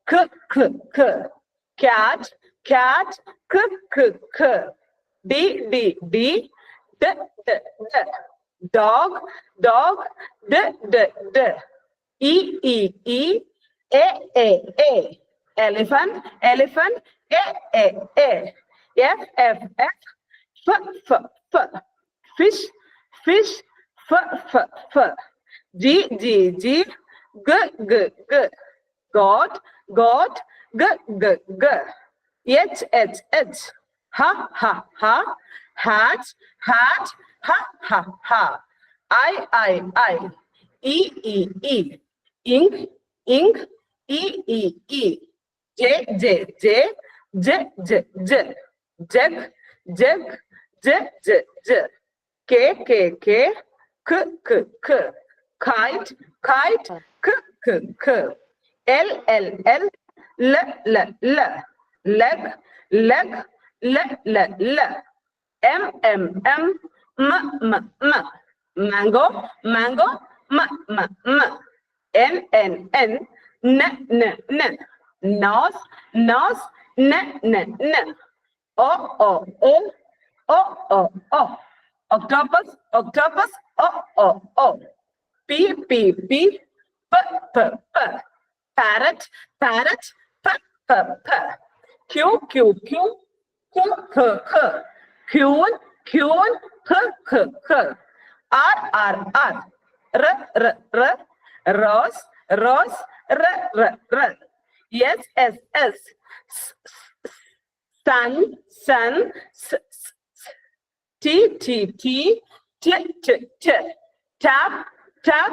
K. Cat, K. D. D. Dog, D. E. A. Elephant, A. F. Fish, F. G. G. God, G. H. Ha. Hat, ha. I. E. Ink, E. J. K. Kite, K. L. Leg. M. Mango, M. N. Nose, N. O. Octopus, O. P. Parrot, P. p. Q, Q, Q, Q, H, H. Qn, Qn, H, H, H. R, R, R. R, R, R. Rose, Rose, R, R, R. S, S, S. Sun, Sun. T, T, T. T, T, T. Tap, Tap.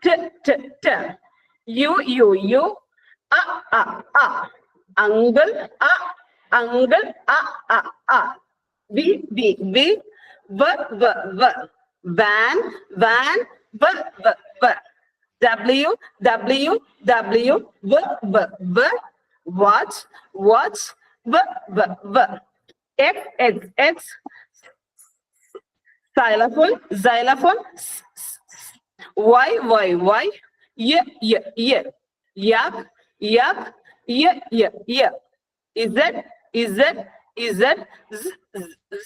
T, T, T. U, U, U. A. Uncle, Uncle, A. V, V, V. V, V, V. Van, Van, V, V, V. W, W, W. V, V, V. Watch, Watch. V, V, V. X, X, X. Xylophone, Xylophone. Y, Y, Y. Y, Y, Y. Yak, Yak. Y, Y, Y. Z, Z, Z. Z, Z, Z.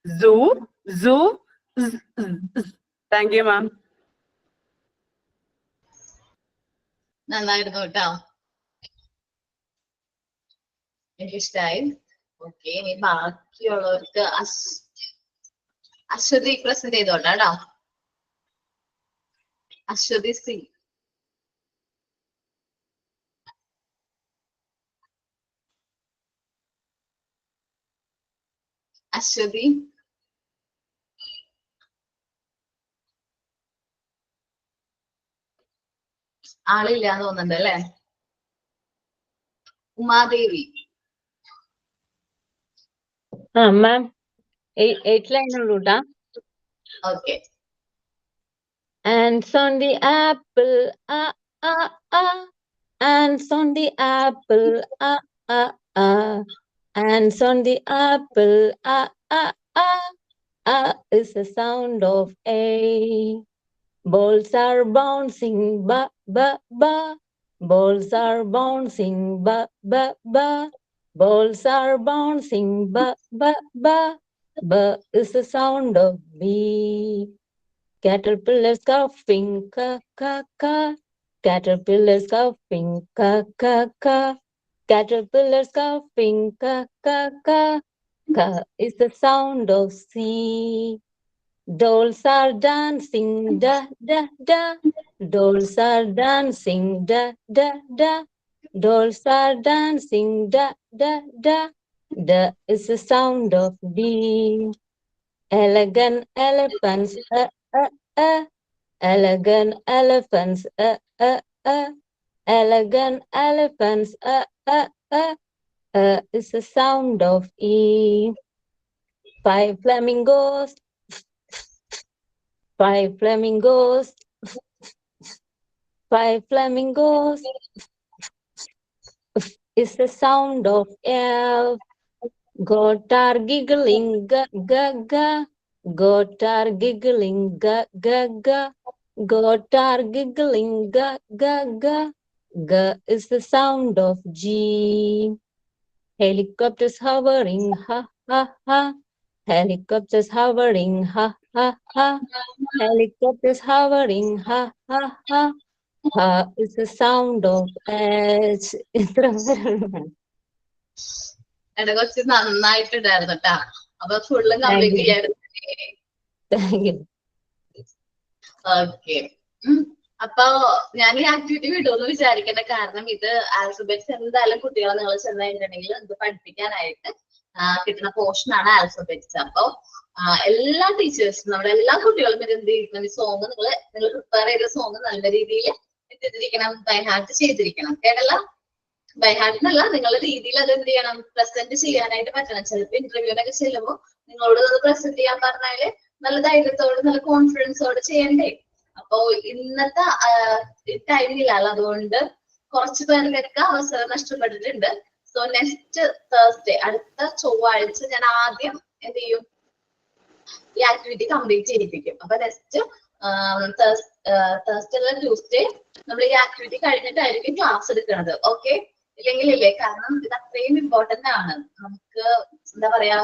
Zoo, Zoo. Z, Z, Z. Thank you, ma'am. നന്നായിരുന്നു കേട്ടോ. എനിക്കിഷ്ടായി. Okay, ഇനി ബാക്കിയുള്ളവർക്ക് Aswathy present ചെയ്തോട്ടെ കേട്ടോ. Aswathy C. Aswathy. ആളില്ലാന്ന് തോന്നുന്നുണ്ട് അല്ലേ? ഉമാദേവി. മാം 8 line ഉള്ളൂ ട്ടാ. Okay. Ants on the apple, ants on the apple, ants on the apple, is the sound of A. Balls are bouncing, ba, ba, ba. Balls are bouncing, ba, ba, ba. Balls are bouncing, ba, ba, ba. Ba is the sound of B. Caterpillar scuffing, ka, ka, ka. Caterpillar scuffing, ka, ka, ka. Caterpillar scuffing, ka, ka, ka. Ka is the sound of C. Dolls are dancing, da, da, da. Dolls are dancing, da, da, da. Dolls are dancing, da, da, da. Da is the sound of D. Elegant elephants, elegant elephants, elegant elephants, is the sound of E. 5 flamingos, 5 flamingos, 5 flamingos, is the sound of F. Goat are giggling, ga, ga, ga. Goat are giggling, ga, ga, ga. Goat are giggling, ga, ga, ga. Ga is the sound of G. Helicopters hovering, ha, ha, ha. Helicopters hovering, ha, ha, ha. Helicopters hovering, ha, ha, ha. Ha is the sound of H. എടാ കുറച്ച് നന്നായിട്ടുണ്ടായിരുന്നു കേട്ടാ. അപ്പൊ ഫുള്ളും complete ചെയ്യായിരുന്നു. Okay. അപ്പൊ ഞാൻ ഈ activity വിടുമെന്ന് വിചാരിക്കേണ്ട കാരണം ഇത് ആൽഫബറ്റ്സ് എന്തായാലും കുട്ടികളെ നിങ്ങൾ ചെന്ന് കഴിഞ്ഞിട്ടുണ്ടെങ്കിൽ ഇത് പഠിപ്പിക്കാനായിട്ട് കിട്ടുന്ന പോർഷൻ ആണ് ആൽഫബറ്റ്സ്. അപ്പൊ എല്ലാ ടീച്ചേഴ്സും നമ്മുടെ എല്ലാ കുട്ടികളും ഇത് എന്ത് ചെയ്തിരിക്കണം, ഈ സോങ് നിങ്ങൾ പ്രിപ്പയർ ചെയ്ത സോങ് നല്ല രീതിയിൽ എന്തിരിക്കണം, ബൈ ഹാർട്ട് ചെയ്തിരിക്കണം. കേട്ടല്ല? ബൈ ഹാർട്ട് എന്നല്ല, നിങ്ങളുടെ രീതിയിൽ അത് എന്ത് ചെയ്യണം, പ്രസന്റ് ചെയ്യാനായിട്ട് പറ്റണം. ചിലപ്പോൾ ഇന്റർവ്യൂവിനൊക്കെ ചെല്ലുമ്പോൾ നിങ്ങളോട് അത് പ്രസന്റ് ചെയ്യാൻ പറഞ്ഞാല് നല്ല ധൈര്യത്തോടെ നല്ല കോൺഫിഡൻസോടെ ചെയ്യണ്ടേ. അപ്പൊ ഇന്നത്തെ ടൈമിലാണ്, അതുകൊണ്ട് കുറച്ച് പേർക്കൊക്കെ അവസരം നഷ്ടപ്പെട്ടിട്ടുണ്ട്. സോ നെക്സ്റ്റ് തേഴ്സ്ഡേ, അടുത്ത ചൊവ്വാഴ്ച ഞാൻ ആദ്യം എന്ത് ചെയ്യും, ഈ ആക്ടിവിറ്റി കംപ്ലീറ്റ് ചെയ്യിപ്പിക്കും. അപ്പൊ നെക്സ്റ്റ് തേഴ്സ്ഡേ അല്ല ട്യൂസ്ഡേ നമ്മൾ ഈ ആക്ടിവിറ്റി കഴിഞ്ഞിട്ടായിരിക്കും ക്ലാസ് എടുക്കുന്നത്. ഓക്കെ? ഇല്ലെങ്കിൽ ഇല്ലേ, കാരണം ഇത് അത്രയും ഇമ്പോർട്ടന്റ് ആണ്. നമുക്ക് എന്താ പറയാ,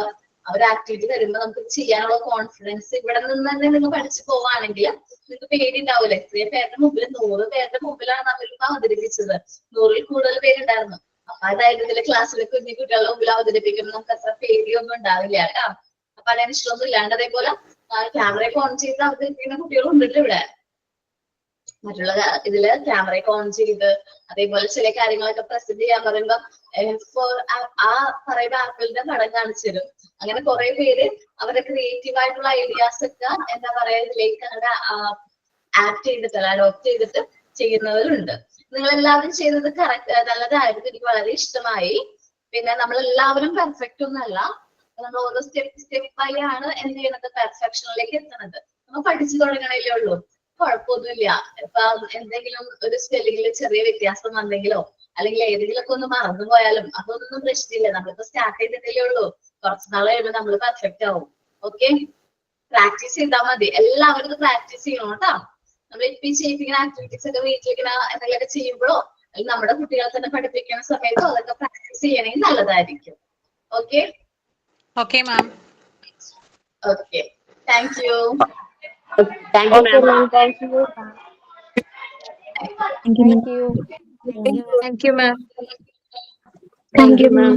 ഒരു ആക്ടിവിറ്റി തരുമ്പോ നമുക്ക് ചെയ്യാനുള്ള കോൺഫിഡൻസ് ഇവിടെ നിന്ന് തന്നെ നിങ്ങൾ പഠിച്ചു പോവാണെങ്കിൽ നിങ്ങൾക്ക് പേടി ഉണ്ടാവില്ല. എത്രയും പേരുടെ മുമ്പിൽ, 100 പേരുടെ മുമ്പിലാണ് നമ്മളിപ്പോ അവതരിപ്പിച്ചത്. 100-ൽ കൂടുതൽ പേരുണ്ടായിരുന്നു. അപ്പൊ അതായത് ഇതില് ക്ലാസ്സിലെ കുഞ്ഞു കുട്ടികളുടെ മുമ്പിൽ അവതരിപ്പിക്കുമ്പോൾ നമുക്ക് അത്ര പേടിയൊന്നും ഉണ്ടാവില്ല കേട്ടോ. അപ്പൊ അതിന് ഇഷ്ടമൊന്നും ഇല്ലാണ്ട് അതേപോലെ ക്യാമറയൊക്കെ ഓൺ ചെയ്ത് അവതരിപ്പിക്കുന്ന കുട്ടികളുണ്ട് ഇവിടെ. മറ്റുള്ള ഇതില് ക്യാമറയൊക്കെ ഓൺ ചെയ്ത് അതേപോലെ ചില കാര്യങ്ങളൊക്കെ പ്രസന്റ് ചെയ്യാൻ പറയുമ്പോ ആ പറയുന്ന ആപ്പിളിന്റെ പടം കാണിച്ചു തരും. അങ്ങനെ കുറെ പേര് അവരുടെ ക്രിയേറ്റീവ് ആയിട്ടുള്ള ഐഡിയാസ് ഒക്കെ എന്താ പറയാ ഇതിലേക്ക് അങ്ങനെ ആക്ട് ചെയ്തിട്ട് അഡോപ്റ്റ് ചെയ്തിട്ട് ചെയ്യുന്നവരുണ്ട്. നിങ്ങൾ എല്ലാവരും ചെയ്തത് കറക്റ്റ് നല്ലതായിരുന്നു, എനിക്ക് വളരെ ഇഷ്ടമായി. പിന്നെ നമ്മൾ എല്ലാവരും പെർഫെക്റ്റ് ഒന്നല്ല, നമ്മൾ ഓരോ സ്റ്റെപ്പായി ആണ് എന്ത് ചെയ്യുന്നത് പെർഫെക്ഷനിലേക്ക് എത്തുന്നത്. നമ്മൾ പഠിച്ചു തുടങ്ങണല്ലേ ഉള്ളൂ, കുഴപ്പമൊന്നുമില്ല. ഇപ്പൊ എന്തെങ്കിലും ഒരു സ്പെല്ലിങ്ങിൽ ചെറിയ വ്യത്യാസം വന്നെങ്കിലോ അല്ലെങ്കിൽ ഏതെങ്കിലുമൊക്കെ ഒന്ന് മറന്നു പോയാലും അതൊന്നും പ്രശ്നമില്ല. നമ്മളിപ്പോ സ്റ്റാർട്ട് ചെയ്തിട്ടല്ലേ ഉള്ളൂ, കുറച്ച് നാൾ കഴിയുമ്പോൾ നമ്മൾ പെർഫെക്റ്റ് ആവും. ഓക്കെ, പ്രാക്ടീസ് ചെയ്താൽ മതി. എല്ലാവരും പ്രാക്ടീസ് ചെയ്യണം കേട്ടോ. നമ്മൾ ഇപ്പൊ ചെയ്യിപ്പിക്കുന്ന ആക്ടിവിറ്റീസ് ഒക്കെ വീട്ടിലിരിക്കുന്ന എന്തെങ്കിലുമൊക്കെ ചെയ്യുമ്പോഴോ അല്ലെങ്കിൽ നമ്മുടെ കുട്ടികളെ തന്നെ പഠിപ്പിക്കുന്ന സമയത്തോ അതൊക്കെ പ്രാക്ടീസ് ചെയ്യണമെങ്കിൽ നല്ലതായിരിക്കും. Okay okay ma'am. Okay, thank U. Thank you ma'am. Thank you. Thank you, ma'am. Thank you ma'am.